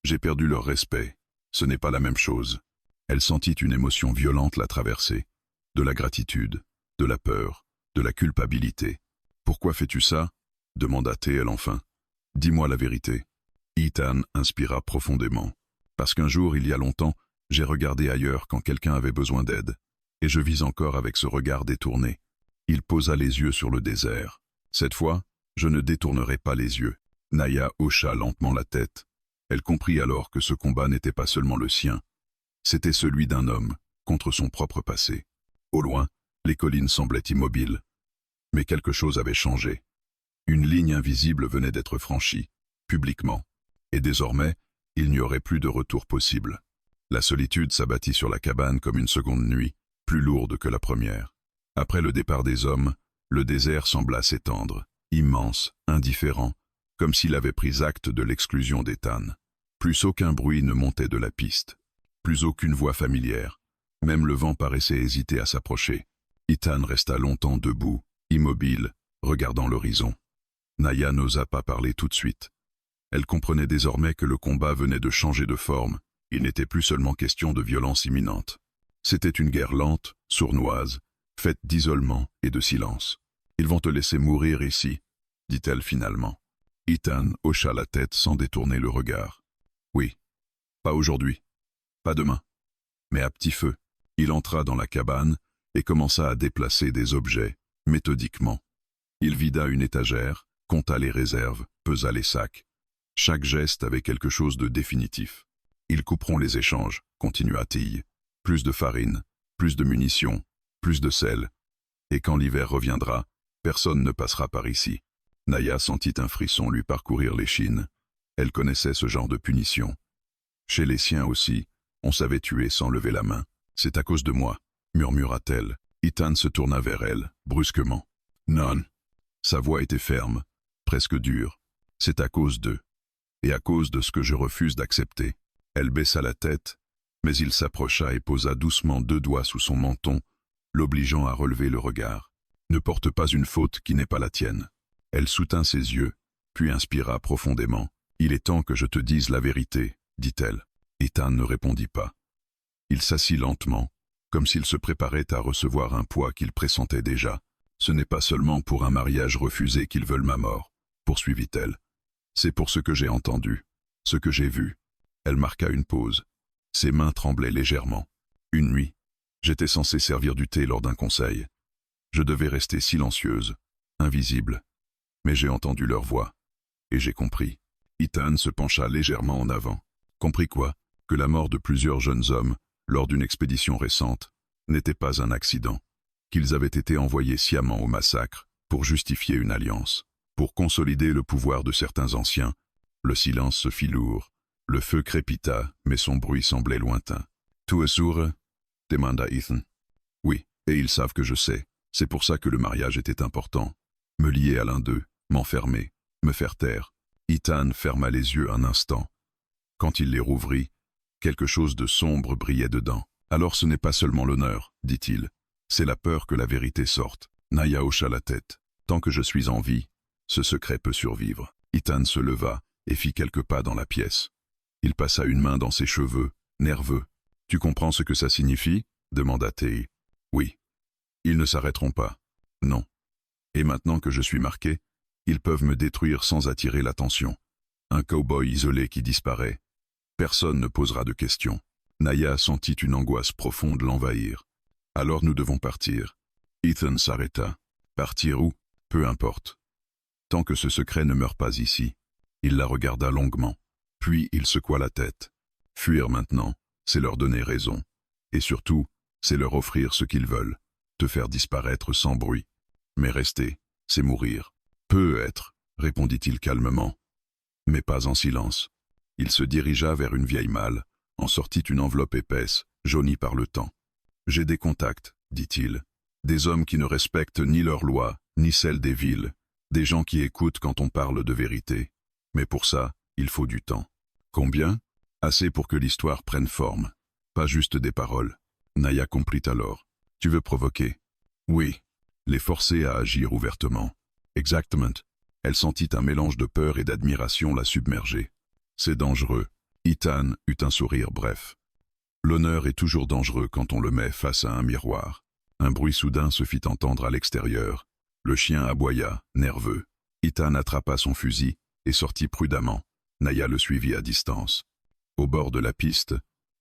J'ai perdu leur respect. Ce n'est pas la même chose. » Elle sentit une émotion violente la traverser. De la gratitude, de la peur, de la culpabilité. « Pourquoi fais-tu ça ?» demanda-t-elle enfin. « Dis-moi la vérité. » Ethan inspira profondément. « Parce qu'un jour, il y a longtemps, j'ai regardé ailleurs quand quelqu'un avait besoin d'aide. Et je vis encore avec ce regard détourné. » Il posa les yeux sur le désert. « Cette fois, je ne détournerai pas les yeux. » Naya hocha lentement la tête. Elle comprit alors que ce combat n'était pas seulement le sien. C'était celui d'un homme, contre son propre passé. Au loin, les collines semblaient immobiles. Mais quelque chose avait changé. Une ligne invisible venait d'être franchie, publiquement. Et désormais, il n'y aurait plus de retour possible. La solitude s'abattit sur la cabane comme une seconde nuit, plus lourde que la première. Après le départ des hommes, le désert sembla s'étendre, immense, indifférent, comme s'il avait pris acte de l'exclusion d'Ethan. Plus aucun bruit ne montait de la piste, plus aucune voix familière. Même le vent paraissait hésiter à s'approcher. Ethan resta longtemps debout, immobile, regardant l'horizon. Naya n'osa pas parler tout de suite. Elle comprenait désormais que le combat venait de changer de forme. Il n'était plus seulement question de violence imminente. C'était une guerre lente, sournoise, faite d'isolement et de silence. « Ils vont te laisser mourir ici, » dit-elle finalement. Ethan hocha la tête sans détourner le regard. « Oui, pas aujourd'hui, pas demain, mais à petit feu. » Il entra dans la cabane et commença à déplacer des objets, méthodiquement. Il vida une étagère, compta les réserves, pesa les sacs. Chaque geste avait quelque chose de définitif. « Ils couperont les échanges, » continua-t-il. « Plus de farine, plus de munitions, plus de sel. Et quand l'hiver reviendra, personne ne passera par ici. » Naya sentit un frisson lui parcourir l'échine. Elle connaissait ce genre de punition. Chez les siens aussi, on savait tuer sans lever la main. C'est à cause de moi, murmura-t-elle. Ethan se tourna vers elle, brusquement. Non. Sa voix était ferme, presque dure. C'est à cause d'eux. Et à cause de ce que je refuse d'accepter. Elle baissa la tête, mais il s'approcha et posa doucement 2 doigts sous son menton, l'obligeant à relever le regard. Ne porte pas une faute qui n'est pas la tienne. Elle soutint ses yeux, puis inspira profondément. Il est temps que je te dise la vérité, dit-elle. Ethan ne répondit pas. Il s'assit lentement, comme s'il se préparait à recevoir un poids qu'il pressentait déjà. Ce n'est pas seulement pour un mariage refusé qu'ils veulent ma mort, poursuivit-elle. C'est pour ce que j'ai entendu, ce que j'ai vu. Elle marqua une pause. Ses mains tremblaient légèrement. Une nuit, j'étais censée servir du thé lors d'un conseil. Je devais rester silencieuse, invisible. Mais j'ai entendu leur voix. Et j'ai compris. Ethan se pencha légèrement en avant. Compris quoi? Que la mort de plusieurs jeunes hommes, lors d'une expédition récente, n'était pas un accident. Qu'ils avaient été envoyés sciemment au massacre pour justifier une alliance. Pour consolider le pouvoir de certains anciens. Le silence se fit lourd. Le feu crépita, mais son bruit semblait lointain. « Tu es sûr ?» demanda Ethan. « Oui, et ils savent que je sais. C'est pour ça que le mariage était important. Me lier à l'un d'eux, m'enfermer, me faire taire. » Ethan ferma les yeux un instant. Quand il les rouvrit, quelque chose de sombre brillait dedans. « Alors ce n'est pas seulement l'honneur, dit-il. C'est la peur que la vérité sorte. » Naya hocha la tête. « Tant que je suis en vie, ce secret peut survivre. » Ethan se leva et fit quelques pas dans la pièce. Il passa une main dans ses cheveux, nerveux. « Tu comprends ce que ça signifie ?» demanda Tei. « Oui. Ils ne s'arrêteront pas. Non. Et maintenant que je suis marqué, ils peuvent me détruire sans attirer l'attention. Un cow-boy isolé qui disparaît. Personne ne posera de questions. » Naya sentit une angoisse profonde l'envahir. « Alors nous devons partir. » Ethan s'arrêta. « Partir où? Peu importe. Tant que ce secret ne meurt pas ici. » Il la regarda longuement. Puis il secoua la tête. Fuir maintenant, c'est leur donner raison. Et surtout, c'est leur offrir ce qu'ils veulent. Te faire disparaître sans bruit. Mais rester, c'est mourir. Peut-être, répondit-il calmement. Mais pas en silence. Il se dirigea vers une vieille malle, en sortit une enveloppe épaisse, jaunie par le temps. J'ai des contacts, dit-il. Des hommes qui ne respectent ni leurs lois, ni celles des villes. Des gens qui écoutent quand on parle de vérité. Mais pour ça, il faut du temps. Combien? Assez pour que l'histoire prenne forme. Pas juste des paroles. Naya comprit alors. Tu veux provoquer? Oui. Les forcer à agir ouvertement. Exactement. Elle sentit un mélange de peur et d'admiration la submerger. C'est dangereux. Ethan eut un sourire bref. L'honneur est toujours dangereux quand on le met face à un miroir. Un bruit soudain se fit entendre à l'extérieur. Le chien aboya, nerveux. Ethan attrapa son fusil et sortit prudemment. Naya le suivit à distance. Au bord de la piste,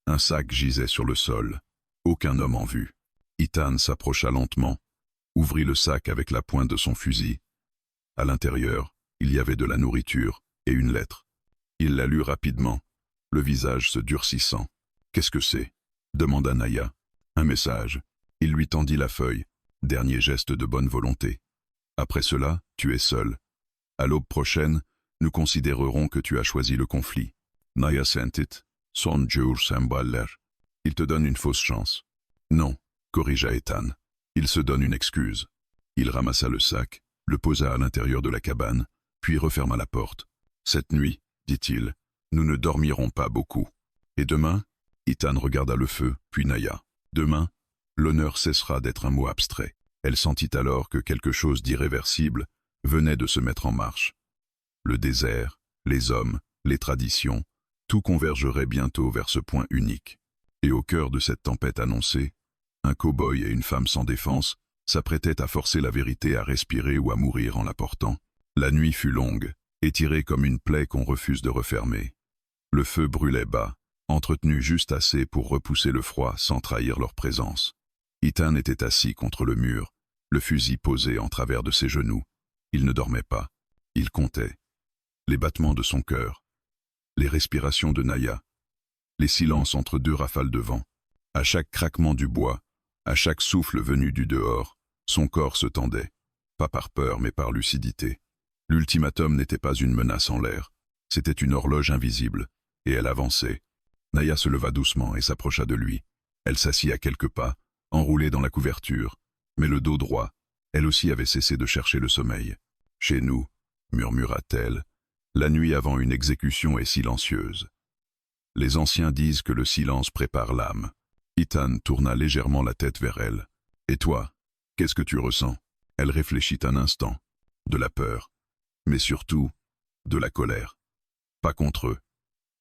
un sac gisait sur le sol. Aucun homme en vue. Ethan s'approcha lentement, ouvrit le sac avec la pointe de son fusil. À l'intérieur, il y avait de la nourriture et une lettre. Il la lut rapidement, le visage se durcissant. « Qu'est-ce que c'est ?» demanda Naya. « Un message. » Il lui tendit la feuille, dernier geste de bonne volonté. « Après cela, tu es seul. À l'aube prochaine, nous considérerons que tu as choisi le conflit. » Naya sentit. Son jour semballer. Il te donne une fausse chance. Non, corrigea Ethan. Il se donne une excuse. Il ramassa le sac, le posa à l'intérieur de la cabane, puis referma la porte. Cette nuit, dit-il, nous ne dormirons pas beaucoup. Et demain? Ethan regarda le feu, puis Naya. Demain, l'honneur cessera d'être un mot abstrait. Elle sentit alors que quelque chose d'irréversible venait de se mettre en marche. Le désert, les hommes, les traditions, tout convergerait bientôt vers ce point unique. Et au cœur de cette tempête annoncée, un cow-boy et une femme sans défense s'apprêtaient à forcer la vérité à respirer ou à mourir en la portant. La nuit fut longue, étirée comme une plaie qu'on refuse de refermer. Le feu brûlait bas, entretenu juste assez pour repousser le froid sans trahir leur présence. Ethan était assis contre le mur, le fusil posé en travers de ses genoux. Il ne dormait pas. Il comptait. Les battements de son cœur, les respirations de Naya, les silences entre 2 rafales de vent. À chaque craquement du bois, à chaque souffle venu du dehors, son corps se tendait, pas par peur mais par lucidité. L'ultimatum n'était pas une menace en l'air, c'était une horloge invisible, et elle avançait. Naya se leva doucement et s'approcha de lui. Elle s'assit à quelques pas, enroulée dans la couverture, mais le dos droit. Elle aussi avait cessé de chercher le sommeil. « Chez nous, murmura-t-elle, la nuit avant une exécution est silencieuse. Les anciens disent que le silence prépare l'âme. » Ethan tourna légèrement la tête vers elle. « Et toi, qu'est-ce que tu ressens ?» Elle réfléchit un instant. De la peur, mais surtout, de la colère. Pas contre eux.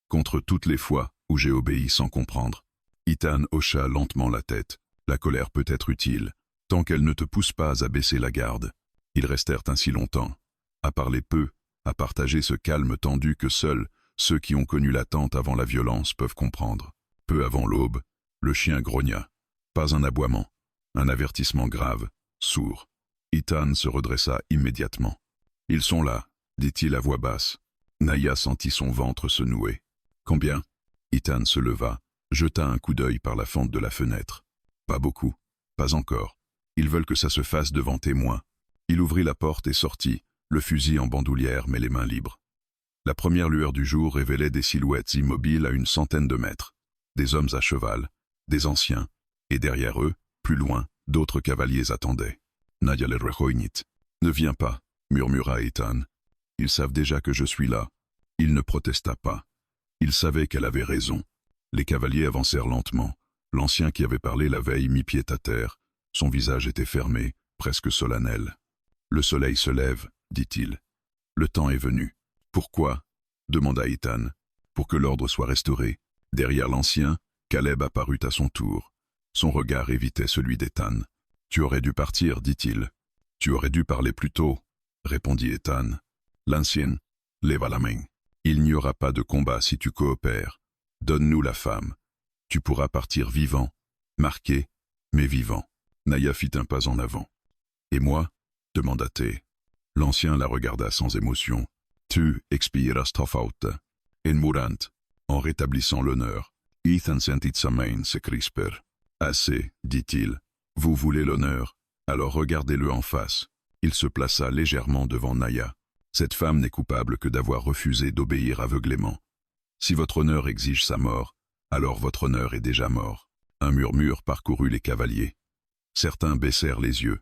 Contre toutes les fois où j'ai obéi sans comprendre. Ethan hocha lentement la tête. La colère peut être utile, tant qu'elle ne te pousse pas à baisser la garde. Ils restèrent ainsi longtemps, à parler peu, à partager ce calme tendu que seuls ceux qui ont connu l'attente avant la violence peuvent comprendre. Peu avant l'aube, le chien grogna. Pas un aboiement, un avertissement grave, sourd. Ethan se redressa immédiatement. « Ils sont là », dit-il à voix basse. Naya sentit son ventre se nouer. « Combien ?» Ethan se leva, jeta un coup d'œil par la fente de la fenêtre. « Pas beaucoup, pas encore. Ils veulent que ça se fasse devant témoins. » Il ouvrit la porte et sortit, le fusil en bandoulière mais les mains libres. La première lueur du jour révélait des silhouettes immobiles à une centaine de mètres. Des hommes à cheval, des anciens, et derrière eux, plus loin, d'autres cavaliers attendaient. Naya le rejoignit. « Ne viens pas, » murmura Ethan. « Ils savent déjà que je suis là. » Il ne protesta pas. Il savait qu'elle avait raison. Les cavaliers avancèrent lentement. L'ancien qui avait parlé la veille mit pied à terre. Son visage était fermé, presque solennel. « Le soleil se lève, » dit-il. « Le temps est venu. »« Pourquoi ?» demanda Ethan. « Pour que l'ordre soit restauré. » Derrière l'ancien, Caleb apparut à son tour. Son regard évitait celui d'Ethan. « Tu aurais dû partir, dit-il. »« Tu aurais dû parler plus tôt, » répondit Ethan. L'ancien leva la main. « Il n'y aura pas de combat si tu coopères. Donne-nous la femme. Tu pourras partir vivant, marqué, mais vivant. » Naya fit un pas en avant. « Et moi ?» demanda-t-elle. L'ancien la regarda sans émotion. « Tu expiras ta faute. » En mourant, en rétablissant l'honneur, Ethan sentit sa main se crisper. « Assez, dit-il. Vous voulez l'honneur, alors regardez-le en face. » Il se plaça légèrement devant Naya. « Cette femme n'est coupable que d'avoir refusé d'obéir aveuglément. Si votre honneur exige sa mort, alors votre honneur est déjà mort. » Un murmure parcourut les cavaliers. Certains baissèrent les yeux,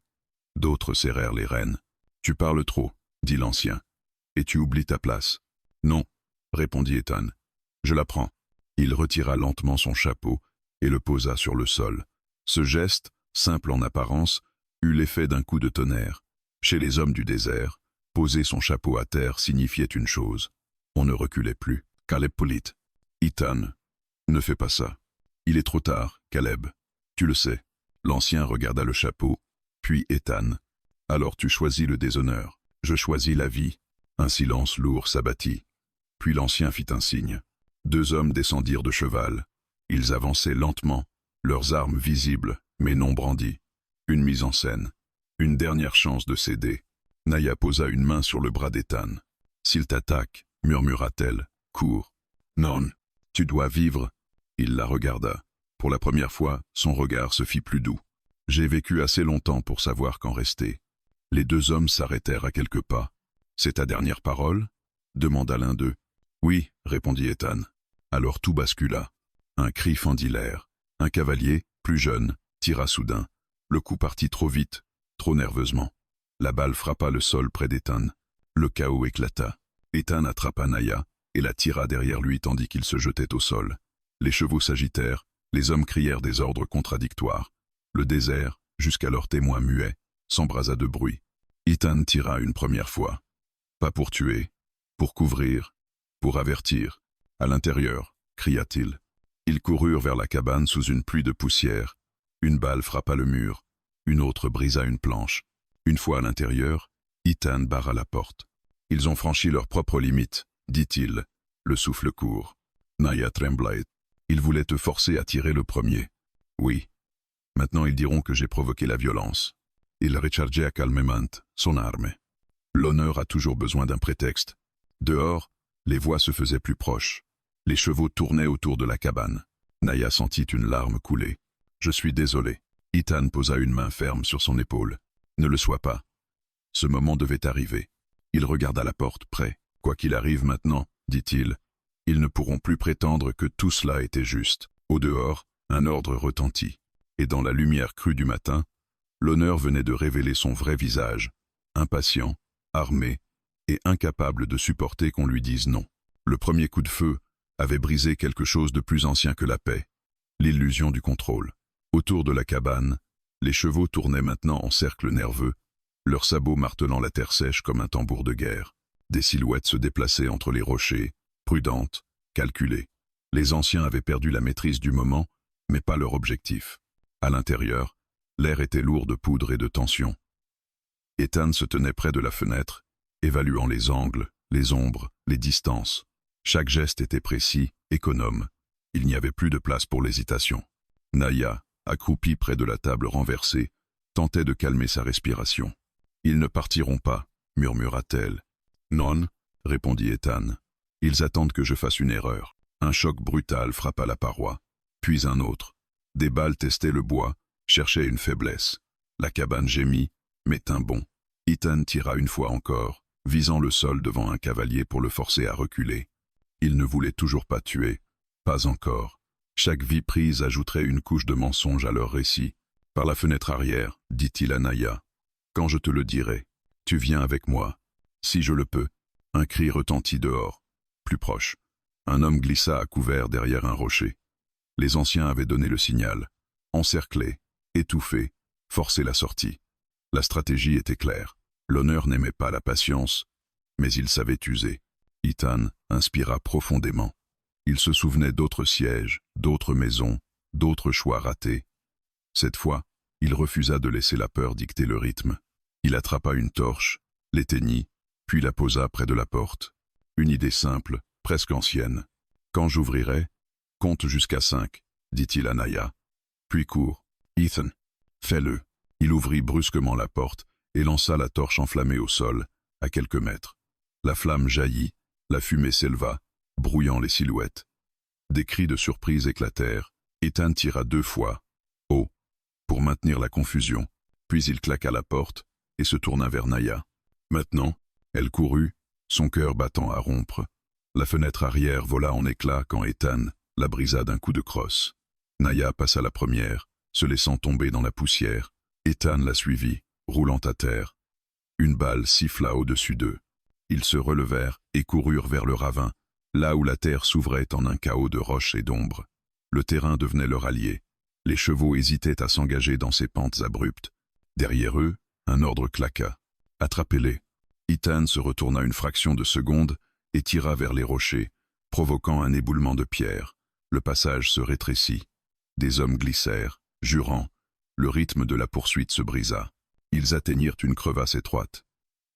d'autres serrèrent les rênes. « Tu parles trop, » dit l'ancien, « et tu oublies ta place. »« Non, » répondit Ethan. « Je la prends. » Il retira lentement son chapeau et le posa sur le sol. Ce geste, simple en apparence, eut l'effet d'un coup de tonnerre. Chez les hommes du désert, poser son chapeau à terre signifiait une chose. On ne reculait plus. Caleb Polit. « Ethan, ne fais pas ça. Il est trop tard, Caleb. Tu le sais. » L'ancien regarda le chapeau, puis Ethan. « Alors tu choisis le déshonneur. Je choisis la vie. » Un silence lourd s'abattit. Puis l'ancien fit un signe. Deux hommes descendirent de cheval. Ils avançaient lentement, leurs armes visibles, mais non brandies. Une mise en scène. Une dernière chance de céder. Naya posa une main sur le bras d'Ethan. « S'il t'attaque, » murmura-t-elle, « cours. »« Non, tu dois vivre. » Il la regarda. Pour la première fois, son regard se fit plus doux. « J'ai vécu assez longtemps pour savoir qu'en rester. » Les deux hommes s'arrêtèrent à quelques pas. « C'est ta dernière parole ?» demanda l'un d'eux. « Oui, » répondit Ethan. Alors tout bascula. Un cri fendit l'air. Un cavalier, plus jeune, tira soudain. Le coup partit trop vite, trop nerveusement. La balle frappa le sol près d'Ethan. Le chaos éclata. Ethan attrapa Naya et la tira derrière lui tandis qu'il se jetait au sol. Les chevaux s'agitèrent, les hommes crièrent des ordres contradictoires. Le désert, jusqu'alors témoin muet, s'embrasa de bruit. Ethan tira une première fois. Pas pour tuer, pour couvrir, pour avertir. À l'intérieur, cria-t-il. Ils coururent vers la cabane sous une pluie de poussière. Une balle frappa le mur, une autre brisa une planche. Une fois à l'intérieur, Ethan barra la porte. Ils ont franchi leurs propres limites, dit-il, le souffle court. Naya tremblait. Ils voulaient te forcer à tirer le premier. Oui. Maintenant ils diront que j'ai provoqué la violence. Il rechargea calmement son arme. L'honneur a toujours besoin d'un prétexte. Dehors, les voix se faisaient plus proches. Les chevaux tournaient autour de la cabane. Naya sentit une larme couler. « Je suis désolé. » Ethan posa une main ferme sur son épaule. « Ne le sois pas. » Ce moment devait arriver. Il regarda la porte, prêt. « Quoi qu'il arrive maintenant, dit-il, ils ne pourront plus prétendre que tout cela était juste. » Au dehors, un ordre retentit. Et dans la lumière crue du matin, l'honneur venait de révéler son vrai visage, impatient, armé et incapable de supporter qu'on lui dise non. Le premier coup de feu avait brisé quelque chose de plus ancien que la paix, l'illusion du contrôle. Autour de la cabane, les chevaux tournaient maintenant en cercle nerveux, leurs sabots martelant la terre sèche comme un tambour de guerre. Des silhouettes se déplaçaient entre les rochers, prudentes, calculées. Les anciens avaient perdu la maîtrise du moment, mais pas leur objectif. À l'intérieur, l'air était lourd de poudre et de tension. Ethan se tenait près de la fenêtre, évaluant les angles, les ombres, les distances. Chaque geste était précis, économe. Il n'y avait plus de place pour l'hésitation. Naya, accroupie près de la table renversée, tentait de calmer sa respiration. « Ils ne partiront pas, murmura-t-elle. « Non, répondit Ethan. Ils attendent que je fasse une erreur. » Un choc brutal frappa la paroi, puis un autre. Des balles testaient le bois, cherchaient une faiblesse. La cabane gémit, mais tint bon. Ethan tira une fois encore, visant le sol devant un cavalier pour le forcer à reculer. Il ne voulait toujours pas tuer, pas encore. Chaque vie prise ajouterait une couche de mensonge à leur récit. « Par la fenêtre arrière, dit-il à Naya. Quand je te le dirai, tu viens avec moi. Si je le peux. » Un cri retentit dehors. Plus proche. Un homme glissa à couvert derrière un rocher. Les anciens avaient donné le signal. Encercler, étouffer, forcer la sortie. La stratégie était claire. L'honneur n'aimait pas la patience, mais il savait user. Ethan inspira profondément. Il se souvenait d'autres sièges, d'autres maisons, d'autres choix ratés. Cette fois, il refusa de laisser la peur dicter le rythme. Il attrapa une torche, l'éteignit, puis la posa près de la porte. Une idée simple, presque ancienne. « Quand j'ouvrirai, compte jusqu'à 5, dit-il à Naya. Puis cours. Ethan, fais-le. » Il ouvrit brusquement la porte et lança la torche enflammée au sol, à quelques mètres. La flamme jaillit, la fumée s'éleva, brouillant les silhouettes. Des cris de surprise éclatèrent. Ethan tira 2 fois, haut, pour maintenir la confusion, puis il claqua la porte et se tourna vers Naya. Maintenant, elle courut, son cœur battant à rompre. La fenêtre arrière vola en éclats quand Ethan la brisa d'un coup de crosse. Naya passa la première, se laissant tomber dans la poussière. Ethan la suivit, roulant à terre. Une balle siffla au-dessus d'eux. Ils se relevèrent et coururent vers le ravin, là où la terre s'ouvrait en un chaos de roches et d'ombres. Le terrain devenait leur allié. Les chevaux hésitaient à s'engager dans ces pentes abruptes. Derrière eux, un ordre claqua. « Attrapez-les !» Ethan se retourna une fraction de seconde et tira vers les rochers, provoquant un éboulement de pierres. Le passage se rétrécit. Des hommes glissèrent, jurant. Le rythme de la poursuite se brisa. Ils atteignirent une crevasse étroite.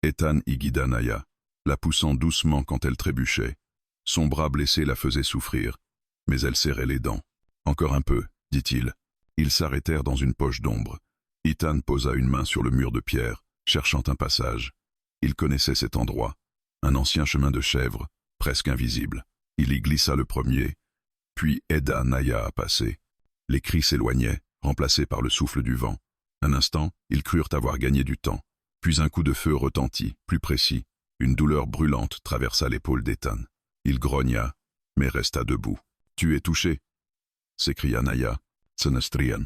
Ethan y guida Naya, la poussant doucement quand elle trébuchait. Son bras blessé la faisait souffrir, mais elle serrait les dents. « Encore un peu, » dit-il. Ils s'arrêtèrent dans une poche d'ombre. Ethan posa une main sur le mur de pierre, cherchant un passage. Il connaissait cet endroit, un ancien chemin de chèvre, presque invisible. Il y glissa le premier, puis aida Naya à passer. Les cris s'éloignaient, remplacés par le souffle du vent. Un instant, ils crurent avoir gagné du temps. Puis un coup de feu retentit, plus précis. Une douleur brûlante traversa l'épaule d'Ethan. Il grogna, mais resta debout. « Tu es touché » s'écria Naya. « Senestrian. »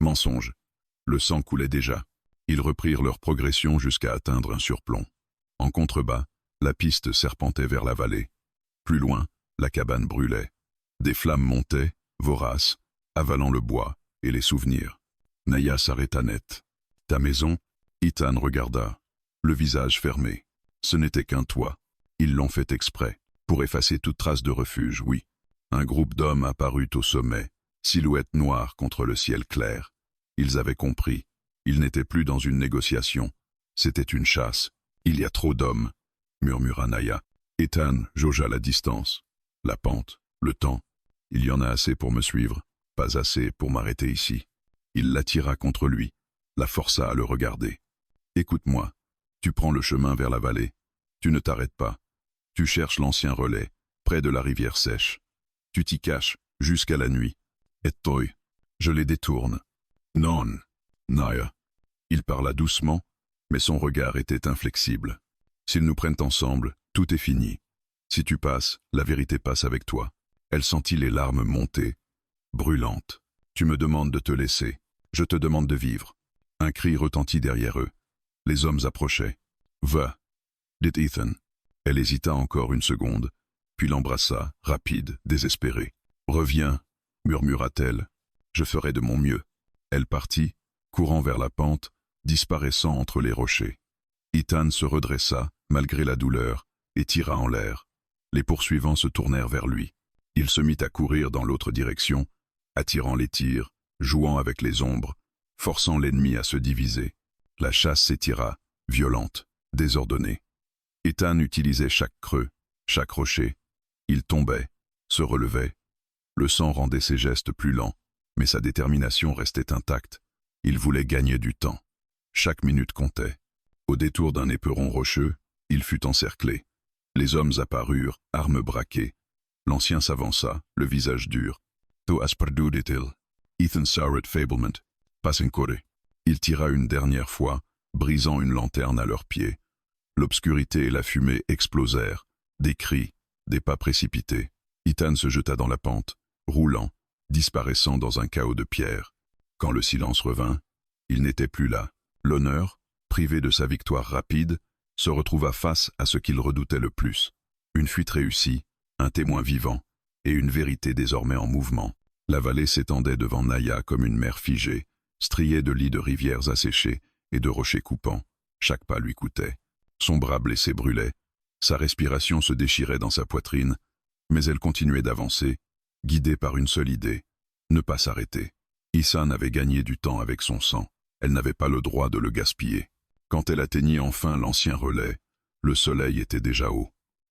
Mensonge. Le sang coulait déjà. Ils reprirent leur progression jusqu'à atteindre un surplomb. En contrebas, la piste serpentait vers la vallée. Plus loin, la cabane brûlait. Des flammes montaient, voraces, avalant le bois et les souvenirs. Naya s'arrêta net. « Ta maison ?» Ethan regarda, le visage fermé. Ce n'était qu'un toit. Ils l'ont fait exprès, pour effacer toute trace de refuge, oui. Un groupe d'hommes apparut au sommet, silhouette noire contre le ciel clair. Ils avaient compris. Ils n'étaient plus dans une négociation. C'était une chasse. « Il y a trop d'hommes » murmura Naya. Ethan jaugea la distance, la pente, le temps. « Il y en a assez pour me suivre, pas assez pour m'arrêter ici. » Il l'attira contre lui, la força à le regarder. « Écoute-moi, tu prends le chemin vers la vallée. Tu ne t'arrêtes pas. Tu cherches l'ancien relais, près de la rivière sèche. Tu t'y caches, jusqu'à la nuit. Et toi, je les détourne. »« Non, Naya. » Il parla doucement, mais son regard était inflexible. S'ils nous prennent ensemble, tout est fini. Si tu passes, la vérité passe avec toi. Elle sentit les larmes monter, brûlantes. Tu me demandes de te laisser. Je te demande de vivre. Un cri retentit derrière eux. Les hommes approchaient. Va, dit Ethan. Elle hésita encore une seconde, puis l'embrassa, rapide, désespérée. Reviens, murmura-t-elle. Je ferai de mon mieux. Elle partit, courant vers la pente, disparaissant entre les rochers. Ethan se redressa, malgré la douleur, et tira en l'air. Les poursuivants se tournèrent vers lui. Il se mit à courir dans l'autre direction, attirant les tirs, jouant avec les ombres, forçant l'ennemi à se diviser. La chasse s'étira, violente, désordonnée. Ethan utilisait chaque creux, chaque rocher. Il tombait, se relevait. Le sang rendait ses gestes plus lents, mais sa détermination restait intacte. Il voulait gagner du temps. Chaque minute comptait. Au détour d'un éperon rocheux, il fut encerclé. Les hommes apparurent, armes braquées. L'ancien s'avança, le visage dur. Tu has perdu, dit-il. Ethan Sauret Fablement. Passing corre. Il tira une dernière fois, brisant une lanterne à leurs pieds. L'obscurité et la fumée explosèrent. Des cris, des pas précipités. Ethan se jeta dans la pente, roulant, disparaissant dans un chaos de pierres. Quand le silence revint, il n'était plus là. L'honneur, privé de sa victoire rapide, se retrouva face à ce qu'il redoutait le plus. Une fuite réussie, un témoin vivant, et une vérité désormais en mouvement. La vallée s'étendait devant Naya comme une mer figée, striée de lits de rivières asséchées et de rochers coupants. Chaque pas lui coûtait. Son bras blessé brûlait. Sa respiration se déchirait dans sa poitrine, mais elle continuait d'avancer, guidée par une seule idée, ne pas s'arrêter. Ihsan avait gagné du temps avec son sang. Elle n'avait pas le droit de le gaspiller. Quand elle atteignit enfin l'ancien relais, le soleil était déjà haut.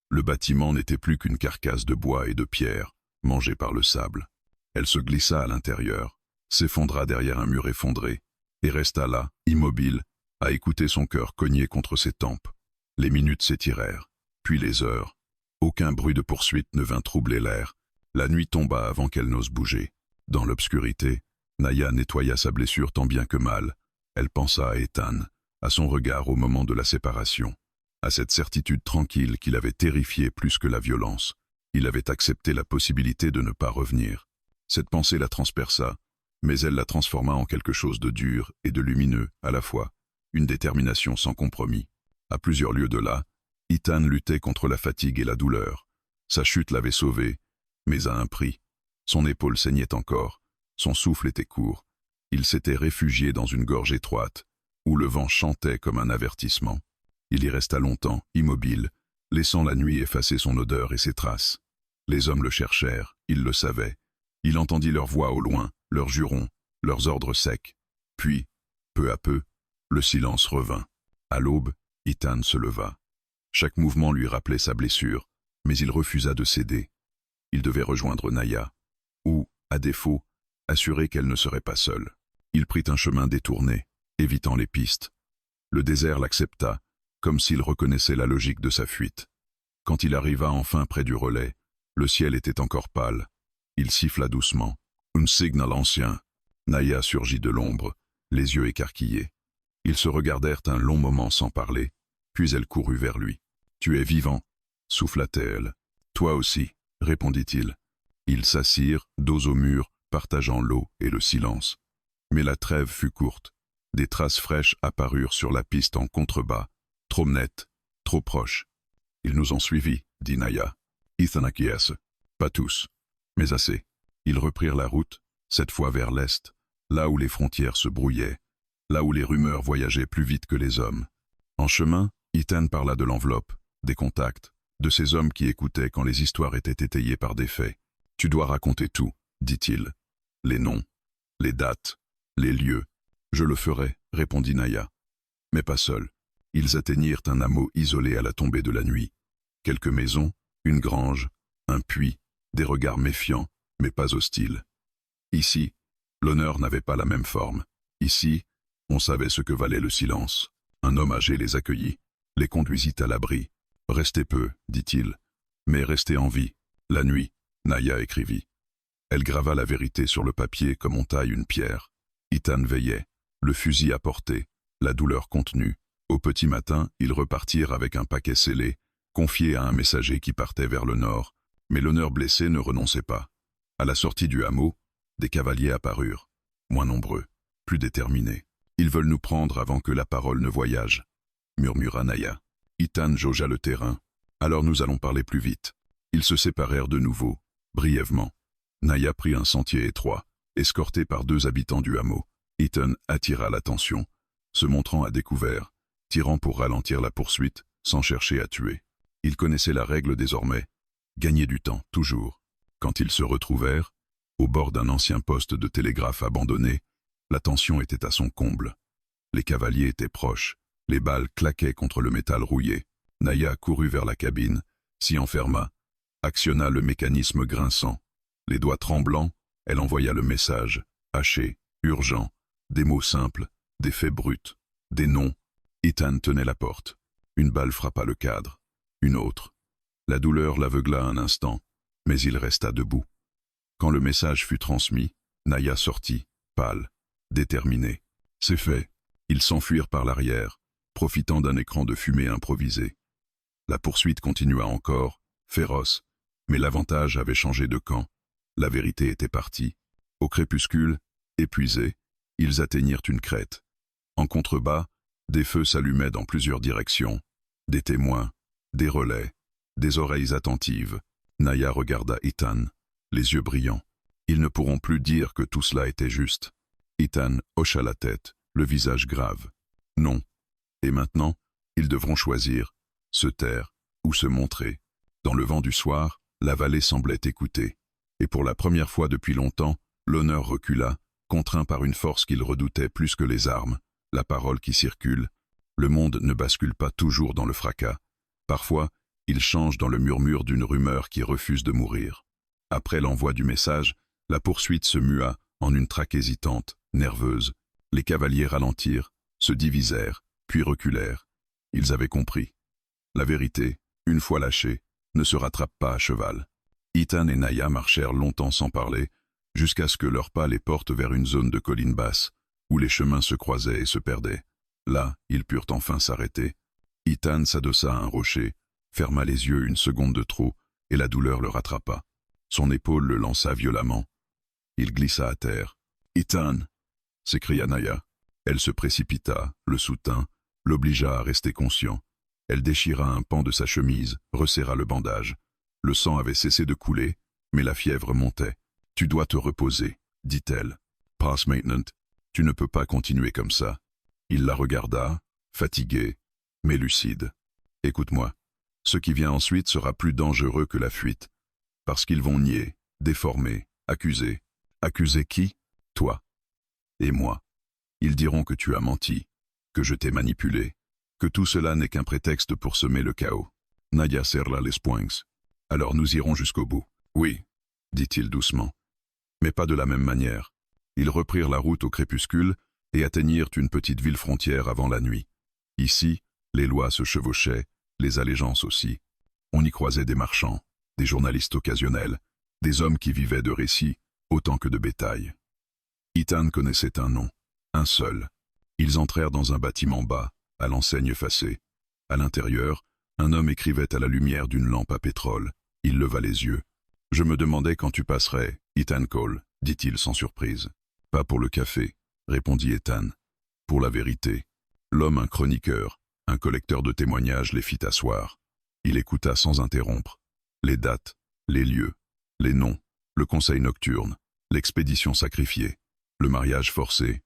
Le bâtiment n'était plus qu'une carcasse de bois et de pierre, mangée par le sable. Elle se glissa à l'intérieur, s'effondra derrière un mur effondré, et resta là, immobile, à écouter son cœur cogner contre ses tempes. Les minutes s'étirèrent, puis les heures. Aucun bruit de poursuite ne vint troubler l'air. La nuit tomba avant qu'elle n'ose bouger. Dans l'obscurité, Naya nettoya sa blessure tant bien que mal. Elle pensa à Ethan, à son regard au moment de la séparation, à cette certitude tranquille qui l'avait terrifié plus que la violence. Il avait accepté la possibilité de ne pas revenir. Cette pensée la transperça, mais elle la transforma en quelque chose de dur et de lumineux à la fois, une détermination sans compromis. À plusieurs lieues de là, Ethan luttait contre la fatigue et la douleur. Sa chute l'avait sauvé, mais à un prix. Son épaule saignait encore, son souffle était court. Il s'était réfugié dans une gorge étroite, où le vent chantait comme un avertissement. Il y resta longtemps, immobile, laissant la nuit effacer son odeur et ses traces. Les hommes le cherchèrent, il le savait. Il entendit leurs voix au loin, leurs jurons, leurs ordres secs. Puis, peu à peu, le silence revint. À l'aube, Ethan se leva. Chaque mouvement lui rappelait sa blessure, mais il refusa de céder. Il devait rejoindre Naya, ou, à défaut, assurer qu'elle ne serait pas seule. Il prit un chemin détourné, évitant les pistes. Le désert l'accepta, comme s'il reconnaissait la logique de sa fuite. Quand il arriva enfin près du relais, le ciel était encore pâle. Il siffla doucement. Un signal ancien. Naya surgit de l'ombre, les yeux écarquillés. Ils se regardèrent un long moment sans parler, puis elle courut vers lui. « Tu es vivant » souffla-t-elle. « Toi aussi » répondit-il. Ils s'assirent, dos au mur, partageant l'eau et le silence. Mais la trêve fut courte. Des traces fraîches apparurent sur la piste en contrebas, trop nettes, trop proches. « Ils nous ont suivis » dit Naya. Ethan acquiesce. Pas tous, mais assez. Ils reprirent la route, cette fois vers l'est, là où les frontières se brouillaient, là où les rumeurs voyageaient plus vite que les hommes. En chemin, Ethan parla de l'enveloppe, des contacts, de ces hommes qui écoutaient quand les histoires étaient étayées par des faits. « Tu dois raconter tout » dit-il. « Les noms, les dates, les lieux. »« Je le ferai » répondit Naya. Mais pas seul. Ils atteignirent un hameau isolé à la tombée de la nuit. Quelques maisons, une grange, un puits, des regards méfiants, mais pas hostiles. Ici, l'honneur n'avait pas la même forme. Ici, on savait ce que valait le silence. Un homme âgé les accueillit, les conduisit à l'abri. « Restez peu, dit-il, mais restez en vie. » La nuit, Naya écrivit. Elle grava la vérité sur le papier comme on taille une pierre. Ethan veillait, le fusil à portée, la douleur contenue. Au petit matin, ils repartirent avec un paquet scellé, confié à un messager qui partait vers le nord, mais l'honneur blessé ne renonçait pas. À la sortie du hameau, des cavaliers apparurent, moins nombreux, plus déterminés. Ils veulent nous prendre avant que la parole ne voyage, murmura Naya. Ethan jaugea le terrain. Alors nous allons parler plus vite. Ils se séparèrent de nouveau, brièvement. Naya prit un sentier étroit, escorté par 2 habitants du hameau. Ethan attira l'attention, se montrant à découvert, tirant pour ralentir la poursuite, sans chercher à tuer. Il connaissait la règle désormais, gagner du temps, toujours. Quand ils se retrouvèrent, au bord d'un ancien poste de télégraphe abandonné, la tension était à son comble. Les cavaliers étaient proches, les balles claquaient contre le métal rouillé. Naya courut vers la cabine, s'y enferma, actionna le mécanisme grinçant. Les doigts tremblants, elle envoya le message, haché, urgent, des mots simples, des faits bruts, des noms. Ethan tenait la porte. Une balle frappa le cadre. Une autre. La douleur l'aveugla un instant, mais il resta debout. Quand le message fut transmis, Naya sortit, pâle, déterminée. C'est fait. Ils s'enfuirent par l'arrière, profitant d'un écran de fumée improvisé. La poursuite continua encore, féroce, mais l'avantage avait changé de camp. La vérité était partie. Au crépuscule, épuisés, ils atteignirent une crête. En contrebas, des feux s'allumaient dans plusieurs directions. Des témoins, des relais, des oreilles attentives. Naya regarda Ethan, les yeux brillants. Ils ne pourront plus dire que tout cela était juste. Ethan hocha la tête, le visage grave. Non. Et maintenant, ils devront choisir, se taire ou se montrer. Dans le vent du soir, la vallée semblait écouter. Et pour la première fois depuis longtemps, l'honneur recula, contraint par une force qu'il redoutait plus que les armes, la parole qui circule. Le monde ne bascule pas toujours dans le fracas. Parfois, il change dans le murmure d'une rumeur qui refuse de mourir. Après l'envoi du message, la poursuite se mua en une traque hésitante, nerveuse. Les cavaliers ralentirent, se divisèrent, puis reculèrent. Ils avaient compris. La vérité, une fois lâchée, ne se rattrape pas à cheval. Ethan et Naya marchèrent longtemps sans parler, jusqu'à ce que leurs pas les portent vers une zone de collines basses, où les chemins se croisaient et se perdaient. Là, ils purent enfin s'arrêter. Ethan s'adossa à un rocher, ferma les yeux une seconde de trop, et la douleur le rattrapa. Son épaule le lança violemment. Il glissa à terre. « Ethan !» s'écria Naya. Elle se précipita, le soutint, l'obligea à rester conscient. Elle déchira un pan de sa chemise, resserra le bandage. Le sang avait cessé de couler, mais la fièvre montait. « Tu dois te reposer, dit-elle. Pass maintenant, tu ne peux pas continuer comme ça. » Il la regarda, fatigué, mais lucide. « Écoute-moi, ce qui vient ensuite sera plus dangereux que la fuite, parce qu'ils vont nier, déformer, accuser. Accuser qui? Toi. Et moi. Ils diront que tu as menti, que je t'ai manipulé, que tout cela n'est qu'un prétexte pour semer le chaos. » Naya serra les poings. « Alors nous irons jusqu'au bout. »« Oui, » dit-il doucement. Mais pas de la même manière. Ils reprirent la route au crépuscule et atteignirent une petite ville frontière avant la nuit. Ici, les lois se chevauchaient, les allégeances aussi. On y croisait des marchands, des journalistes occasionnels, des hommes qui vivaient de récits, autant que de bétail. Ethan connaissait un nom, un seul. Ils entrèrent dans un bâtiment bas, à l'enseigne effacée. À l'intérieur, un homme écrivait à la lumière d'une lampe à pétrole. Il leva les yeux. « Je me demandais quand tu passerais, Ethan Cole, » dit-il sans surprise. « Pas pour le café, » répondit Ethan. « Pour la vérité. » L'homme, un chroniqueur, un collecteur de témoignages, les fit asseoir. Il écouta sans interrompre. Les dates, les lieux, les noms, le conseil nocturne, l'expédition sacrifiée, le mariage forcé,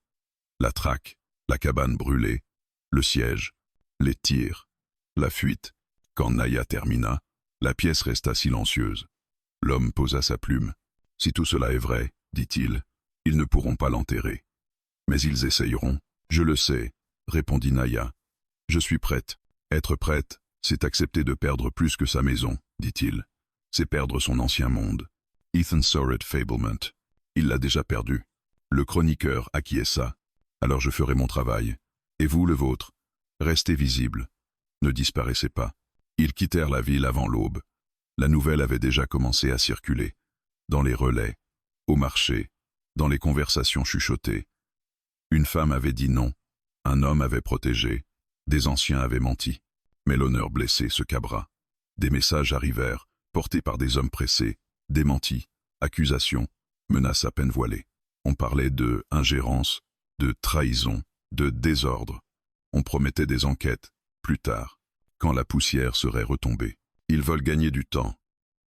la traque, la cabane brûlée, le siège, les tirs, la fuite. Quand Naya termina, la pièce resta silencieuse. L'homme posa sa plume. « Si tout cela est vrai, dit-il, ils ne pourront pas l'enterrer. Mais ils essayeront. »« Je le sais, » répondit Naya. « Je suis prête. Être prête, c'est accepter de perdre plus que sa maison, dit-il. C'est perdre son ancien monde. » Ethan Sorrett Fablement. Il l'a déjà perdu. Le chroniqueur acquiesça. « Alors je ferai mon travail. Et vous, le vôtre. Restez visible. Ne disparaissez pas. » Ils quittèrent la ville avant l'aube. La nouvelle avait déjà commencé à circuler. Dans les relais, au marché, dans les conversations chuchotées. Une femme avait dit non. Un homme avait protégé. Des anciens avaient menti. Mais l'honneur blessé se cabra. Des messages arrivèrent, portés par des hommes pressés, démentis, accusations, menaces à peine voilées. On parlait de ingérence, de trahison, de désordre. On promettait des enquêtes, plus tard, quand la poussière serait retombée. Ils veulent gagner du temps,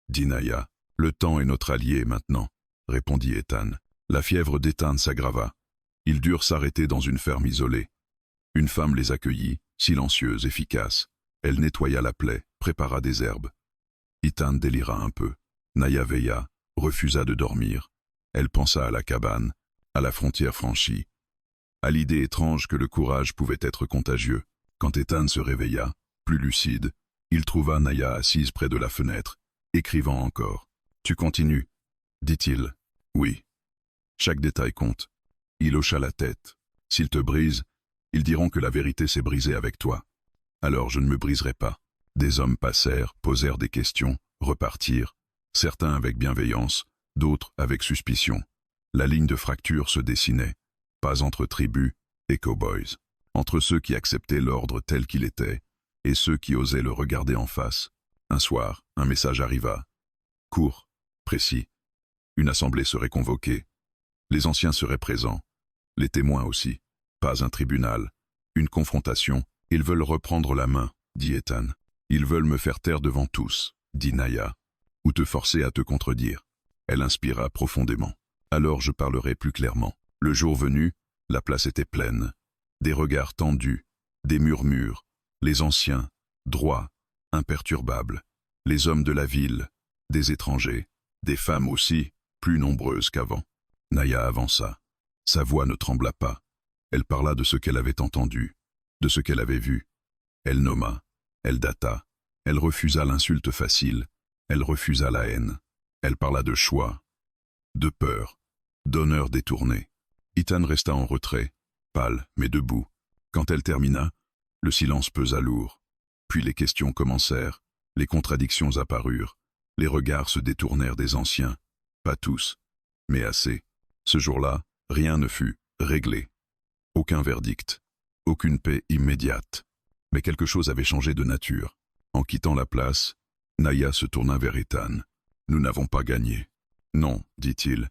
dit Naya. Le temps est notre allié maintenant, répondit Ethan. La fièvre d'Ethan s'aggrava. Ils durent s'arrêter dans une ferme isolée. Une femme les accueillit, silencieuse, efficace. Elle nettoya la plaie, prépara des herbes. Ethan délira un peu. Naya veilla, refusa de dormir. Elle pensa à la cabane, à la frontière franchie, à l'idée étrange que le courage pouvait être contagieux. Quand Ethan se réveilla, plus lucide, il trouva Naya assise près de la fenêtre, écrivant encore. « Tu continues ?» dit-il. « Oui. Chaque détail compte. » Il hocha la tête. « S'ils te brisent, ils diront que la vérité s'est brisée avec toi. Alors je ne me briserai pas. » Des hommes passèrent, posèrent des questions, repartirent, certains avec bienveillance, d'autres avec suspicion. La ligne de fracture se dessinait, pas entre tribus et cow-boys, entre ceux qui acceptaient l'ordre tel qu'il était et ceux qui osaient le regarder en face. Un soir, un message arriva. Court, précis. Une assemblée serait convoquée. Les anciens seraient présents. Les témoins aussi. Pas un tribunal. Une confrontation. Ils veulent reprendre la main, dit Ethan. Ils veulent me faire taire devant tous, dit Naya, ou te forcer à te contredire. Elle inspira profondément. Alors je parlerai plus clairement. Le jour venu, la place était pleine. Des regards tendus, des murmures, les anciens, droits, imperturbables, les hommes de la ville, des étrangers, des femmes aussi, plus nombreuses qu'avant. Naya avança. Sa voix ne trembla pas. Elle parla de ce qu'elle avait entendu, de ce qu'elle avait vu. Elle nomma, elle data, elle refusa l'insulte facile, elle refusa la haine. Elle parla de choix, de peur, d'honneur détourné. Ethan resta en retrait, pâle mais debout. Quand elle termina, le silence pesa lourd. Puis les questions commencèrent, les contradictions apparurent, les regards se détournèrent des anciens. Pas tous, mais assez. Ce jour-là, rien ne fut réglé. Aucun verdict, aucune paix immédiate. Mais quelque chose avait changé de nature. En quittant la place, Naya se tourna vers Ethan. « Nous n'avons pas gagné. »« Non, dit-il,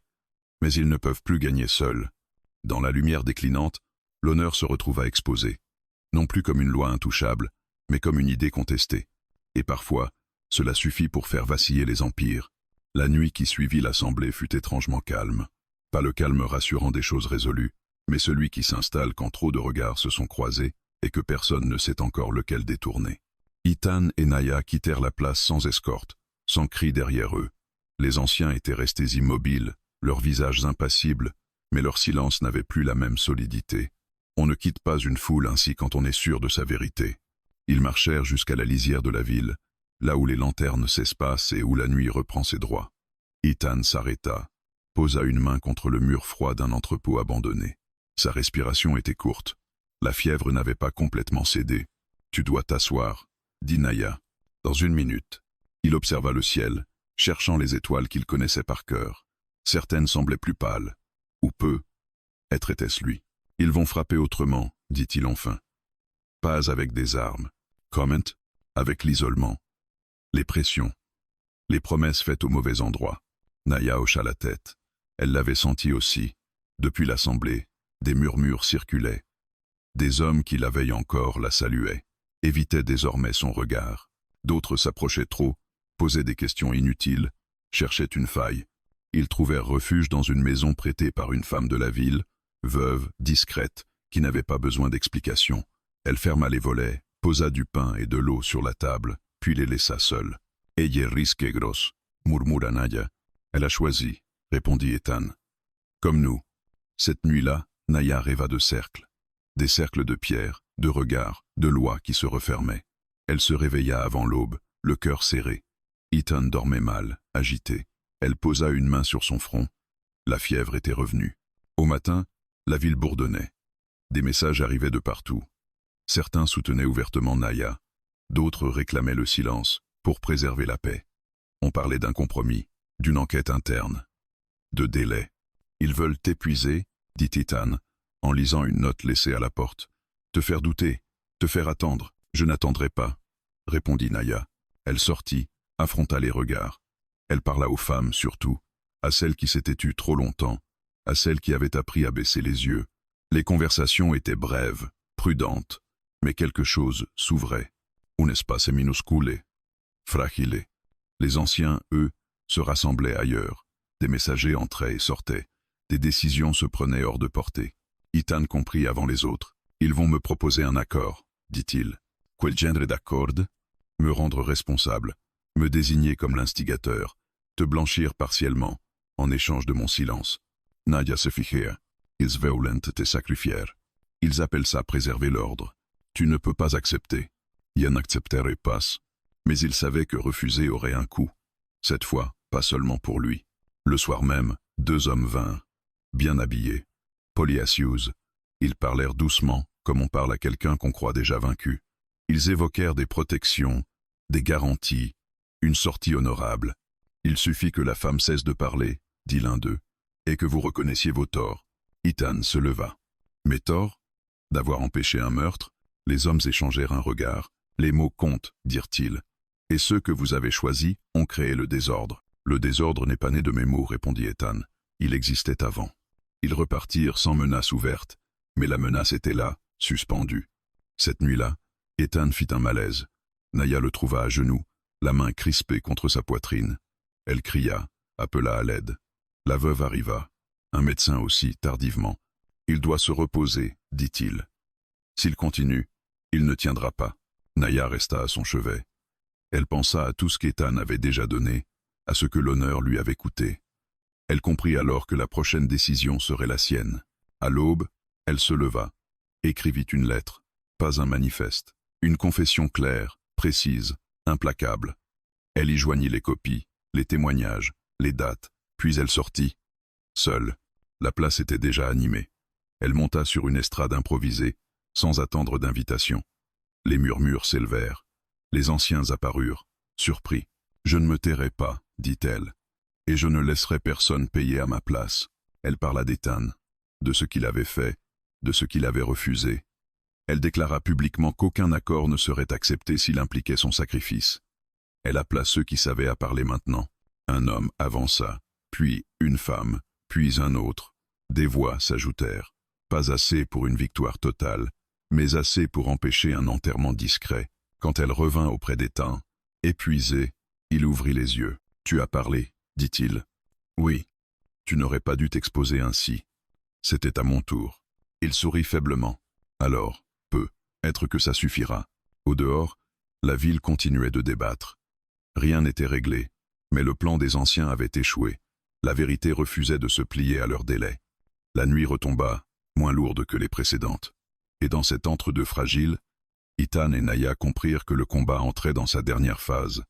mais ils ne peuvent plus gagner seuls. » Dans la lumière déclinante, l'honneur se retrouva exposé, non plus comme une loi intouchable, mais comme une idée contestée. Et parfois, cela suffit pour faire vaciller les empires. La nuit qui suivit l'assemblée fut étrangement calme. Pas le calme rassurant des choses résolues, mais celui qui s'installe quand trop de regards se sont croisés et que personne ne sait encore lequel détourner. Ethan et Naya quittèrent la place sans escorte, sans cri derrière eux. Les anciens étaient restés immobiles, leurs visages impassibles, mais leur silence n'avait plus la même solidité. On ne quitte pas une foule ainsi quand on est sûr de sa vérité. Ils marchèrent jusqu'à la lisière de la ville, là où les lanternes s'espacent et où la nuit reprend ses droits. Ethan s'arrêta, posa une main contre le mur froid d'un entrepôt abandonné. Sa respiration était courte. La fièvre n'avait pas complètement cédé. « Tu dois t'asseoir », dit Naya. Dans une minute, il observa le ciel, cherchant les étoiles qu'il connaissait par cœur. Certaines semblaient plus pâles, ou peu. Être était-ce lui? Ils vont frapper autrement, dit-il enfin. Pas avec des armes. Comment? Avec l'isolement. Les pressions. Les promesses faites au mauvais endroit. Naya hocha la tête. Elle l'avait senti aussi. Depuis l'assemblée, des murmures circulaient. Des hommes qui la veille encore la saluaient, évitaient désormais son regard. D'autres s'approchaient trop, posaient des questions inutiles, cherchaient une faille. Ils trouvèrent refuge dans une maison prêtée par une femme de la ville, veuve, discrète, qui n'avait pas besoin d'explication. Elle ferma les volets, posa du pain et de l'eau sur la table, puis les laissa seuls. « Ella risque gros » murmura Naya. « Elle a choisi » répondit Ethan. « Comme nous. » Cette nuit-là, Naya rêva de cercles. Des cercles de pierre, de regards, de lois qui se refermaient. Elle se réveilla avant l'aube, le cœur serré. Ethan dormait mal, agité. Elle posa une main sur son front. La fièvre était revenue. Au matin, la ville bourdonnait. Des messages arrivaient de partout. Certains soutenaient ouvertement Naya. D'autres réclamaient le silence pour préserver la paix. On parlait d'un compromis, d'une enquête interne, de délai. Ils veulent t'épuiser, dit Ethan, en lisant une note laissée à la porte. Te faire douter, Te faire attendre, je n'attendrai pas, répondit Naya. Elle sortit, affronta les regards. Elle parla aux femmes surtout, à celles qui s'étaient tues trop longtemps, à celles qui avaient appris à baisser les yeux. Les conversations étaient brèves, prudentes, mais quelque chose s'ouvrait. Un espace minuscule, fragile. Les anciens, eux, se rassemblaient ailleurs. Des messagers entraient et sortaient. Des décisions se prenaient hors de portée. Ethan comprit avant les autres. Ils vont me proposer un accord, dit-il. Quel genre d'accord? Me rendre responsable, me désigner comme l'instigateur, te blanchir partiellement, en échange de mon silence. Naya se fijea. Ils veulent te sacrifier. Ils appellent ça préserver l'ordre. Tu ne peux pas accepter. Je n'accepterai pas. Mais il savait que refuser aurait un coût. Cette fois, pas seulement pour lui. Le soir même, 2 hommes vinrent, bien habillés. Polyasius. Ils parlèrent doucement, comme on parle à quelqu'un qu'on croit déjà vaincu. Ils évoquèrent des protections, des garanties, une sortie honorable. Il suffit que la femme cesse de parler, dit l'un d'eux, et que vous reconnaissiez vos torts. Ethan se leva. Mes torts? D'avoir empêché un meurtre? Les hommes échangèrent un regard. Les mots comptent, dirent-ils. Et ceux que vous avez choisis ont créé le désordre. Le désordre n'est pas né de mes mots, répondit Ethan. Il existait avant. Ils repartirent sans menace ouverte, mais la menace était là, suspendue. Cette nuit-là, Ethan fit un malaise. Naya le trouva à genoux, la main crispée contre sa poitrine. Elle cria, appela à l'aide. La veuve arriva. Un médecin aussi, tardivement. Il doit se reposer, dit-il. S'il continue, il ne tiendra pas. Naya resta à son chevet. Elle pensa à tout ce qu'Ethan avait déjà donné, à ce que l'honneur lui avait coûté. Elle comprit alors que la prochaine décision serait la sienne. À l'aube, elle se leva, écrivit une lettre, pas un manifeste, une confession claire, précise, implacable. Elle y joignit les copies, les témoignages, les dates, puis elle sortit. Seule, la place était déjà animée. Elle monta sur une estrade improvisée, sans attendre d'invitation. Les murmures s'élevèrent. Les anciens apparurent, surpris. « Je ne me tairai pas, dit-elle, et je ne laisserai personne payer à ma place. » Elle parla d'Ethan, de ce qu'il avait fait, de ce qu'il avait refusé. Elle déclara publiquement qu'aucun accord ne serait accepté s'il impliquait son sacrifice. Elle appela ceux qui savaient à parler maintenant. Un homme avança, puis une femme, puis un autre. Des voix s'ajoutèrent. Pas assez pour une victoire totale, mais assez pour empêcher un enterrement discret. Quand elle revint auprès d'Ethan, épuisé, il ouvrit les yeux. « Tu as parlé, dit-il. »« Oui. Tu n'aurais pas dû t'exposer ainsi. C'était à mon tour. » Il sourit faiblement. « Alors, être que ça suffira. » Au dehors, la ville continuait de débattre. Rien n'était réglé, mais le plan des anciens avait échoué. La vérité refusait de se plier à leur délai. La nuit retomba, moins lourde que les précédentes. Et dans cet entre-deux fragile, Ethan et Naya comprirent que le combat entrait dans sa dernière phase,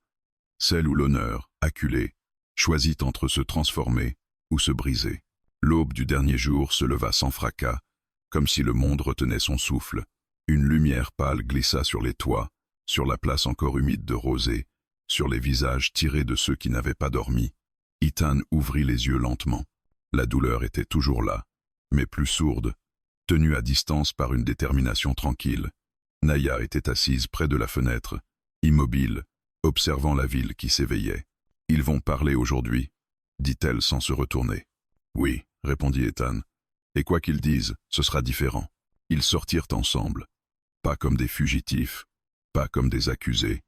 celle où l'honneur, acculé, choisit entre se transformer ou se briser. L'aube du dernier jour se leva sans fracas, comme si le monde retenait son souffle. Une lumière pâle glissa sur les toits, sur la place encore humide de rosée, sur les visages tirés de ceux qui n'avaient pas dormi. Ethan ouvrit les yeux lentement. La douleur était toujours là, mais plus sourde, tenue à distance par une détermination tranquille. Naya était assise près de la fenêtre, immobile, observant la ville qui s'éveillait. « Ils vont parler aujourd'hui » dit-elle sans se retourner. « Oui » répondit Ethan. « Et quoi qu'ils disent, ce sera différent. » Ils sortirent ensemble, pas comme des fugitifs, pas comme des accusés,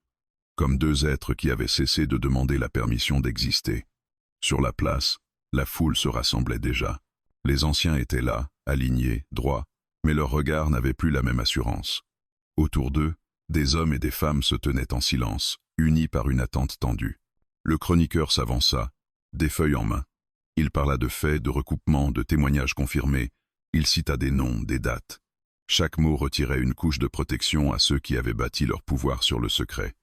comme deux êtres qui avaient cessé de demander la permission d'exister. Sur la place, la foule se rassemblait déjà. Les anciens étaient là, alignés, droits, mais leurs regards n'avaient plus la même assurance. Autour d'eux, des hommes et des femmes se tenaient en silence, unis par une attente tendue. Le chroniqueur s'avança, des feuilles en main. Il parla de faits, de recoupements, de témoignages confirmés. Il cita des noms, des dates. Chaque mot retirait une couche de protection à ceux qui avaient bâti leur pouvoir sur le secret.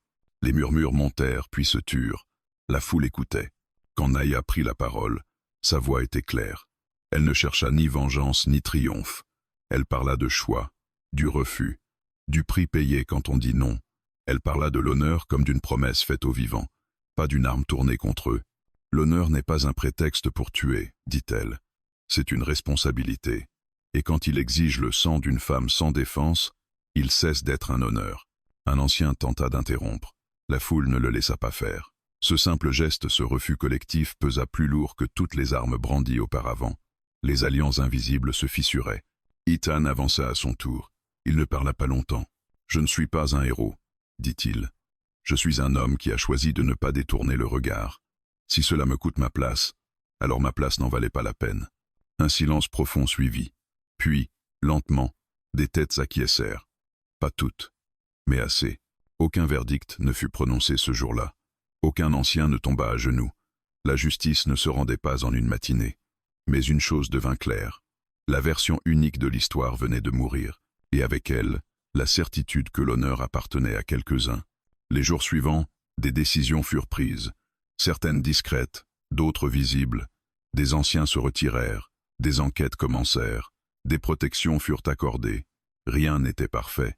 Les murmures montèrent, puis se turent. La foule écoutait. Quand Naya prit la parole, sa voix était claire. Elle ne chercha ni vengeance ni triomphe. Elle parla de choix, du refus, du prix payé quand on dit non. Elle parla de l'honneur comme d'une promesse faite aux vivants, pas d'une arme tournée contre eux. L'honneur n'est pas un prétexte pour tuer, dit-elle. C'est une responsabilité. Et quand il exige le sang d'une femme sans défense, Il cesse d'être un honneur. Un ancien tenta d'interrompre. La foule ne le laissa pas faire. Ce simple geste, ce refus collectif pesa plus lourd que toutes les armes brandies auparavant. Les alliances invisibles se fissuraient. Ethan avança à son tour. Il ne parla pas longtemps. « Je ne suis pas un héros, » dit-il. « Je suis un homme qui a choisi de ne pas détourner le regard. Si cela me coûte ma place, alors ma place n'en valait pas la peine. » Un silence profond suivit. Puis, lentement, des têtes acquiescèrent. Pas toutes, mais assez. Aucun verdict ne fut prononcé ce jour-là. Aucun ancien ne tomba à genoux. La justice ne se rendait pas en une matinée. Mais une chose devint claire. La version unique de l'histoire venait de mourir, et avec elle, la certitude que l'honneur appartenait à quelques-uns. Les jours suivants, des décisions furent prises. Certaines discrètes, d'autres visibles. Des anciens se retirèrent, des enquêtes commencèrent, des protections furent accordées. Rien n'était parfait.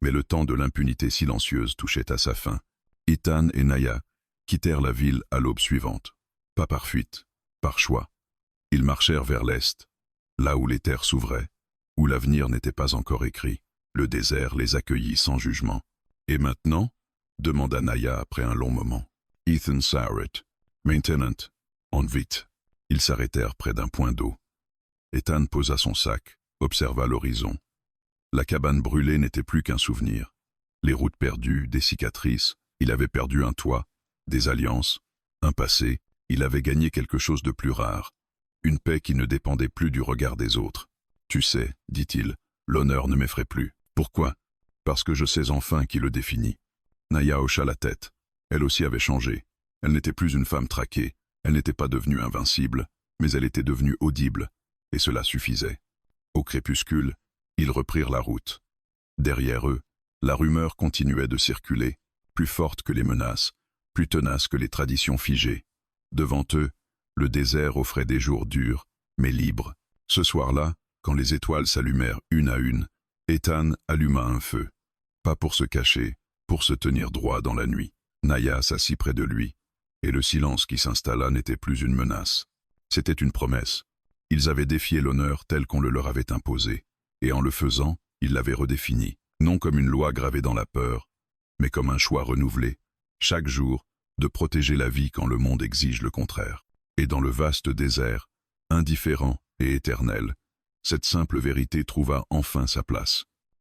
Mais le temps de l'impunité silencieuse touchait à sa fin. Ethan et Naya quittèrent la ville à l'aube suivante. Pas par fuite, par choix. Ils marchèrent vers l'est, là où les terres s'ouvraient, où l'avenir n'était pas encore écrit. Le désert les accueillit sans jugement. « Et maintenant ?» demanda Naya après un long moment. Ethan Sauret, Maintenant, on vite. Ils s'arrêtèrent près d'un point d'eau. Ethan posa son sac, observa l'horizon. La cabane brûlée n'était plus qu'un souvenir. Les routes perdues, des cicatrices, il avait perdu un toit, des alliances, un passé, il avait gagné quelque chose de plus rare. Une paix qui ne dépendait plus du regard des autres. « Tu sais, dit-il, l'honneur ne m'effraie plus. Pourquoi? Parce que je sais enfin qui le définit. » Naya hocha la tête. Elle aussi avait changé. Elle n'était plus une femme traquée, elle n'était pas devenue invincible, mais elle était devenue audible, et cela suffisait. Au crépuscule, ils reprirent la route. Derrière eux, la rumeur continuait de circuler, plus forte que les menaces, plus tenace que les traditions figées. Devant eux, le désert offrait des jours durs, mais libres. Ce soir-là, quand les étoiles s'allumèrent une à une, Ethan alluma un feu. Pas pour se cacher, pour se tenir droit dans la nuit. Naya s'assit près de lui, et le silence qui s'installa n'était plus une menace. C'était une promesse. Ils avaient défié l'honneur tel qu'on le leur avait imposé, et en le faisant, ils l'avaient redéfini, non comme une loi gravée dans la peur, mais comme un choix renouvelé, chaque jour, de protéger la vie quand le monde exige le contraire. Et dans le vaste désert, indifférent et éternel, cette simple vérité trouva enfin sa place.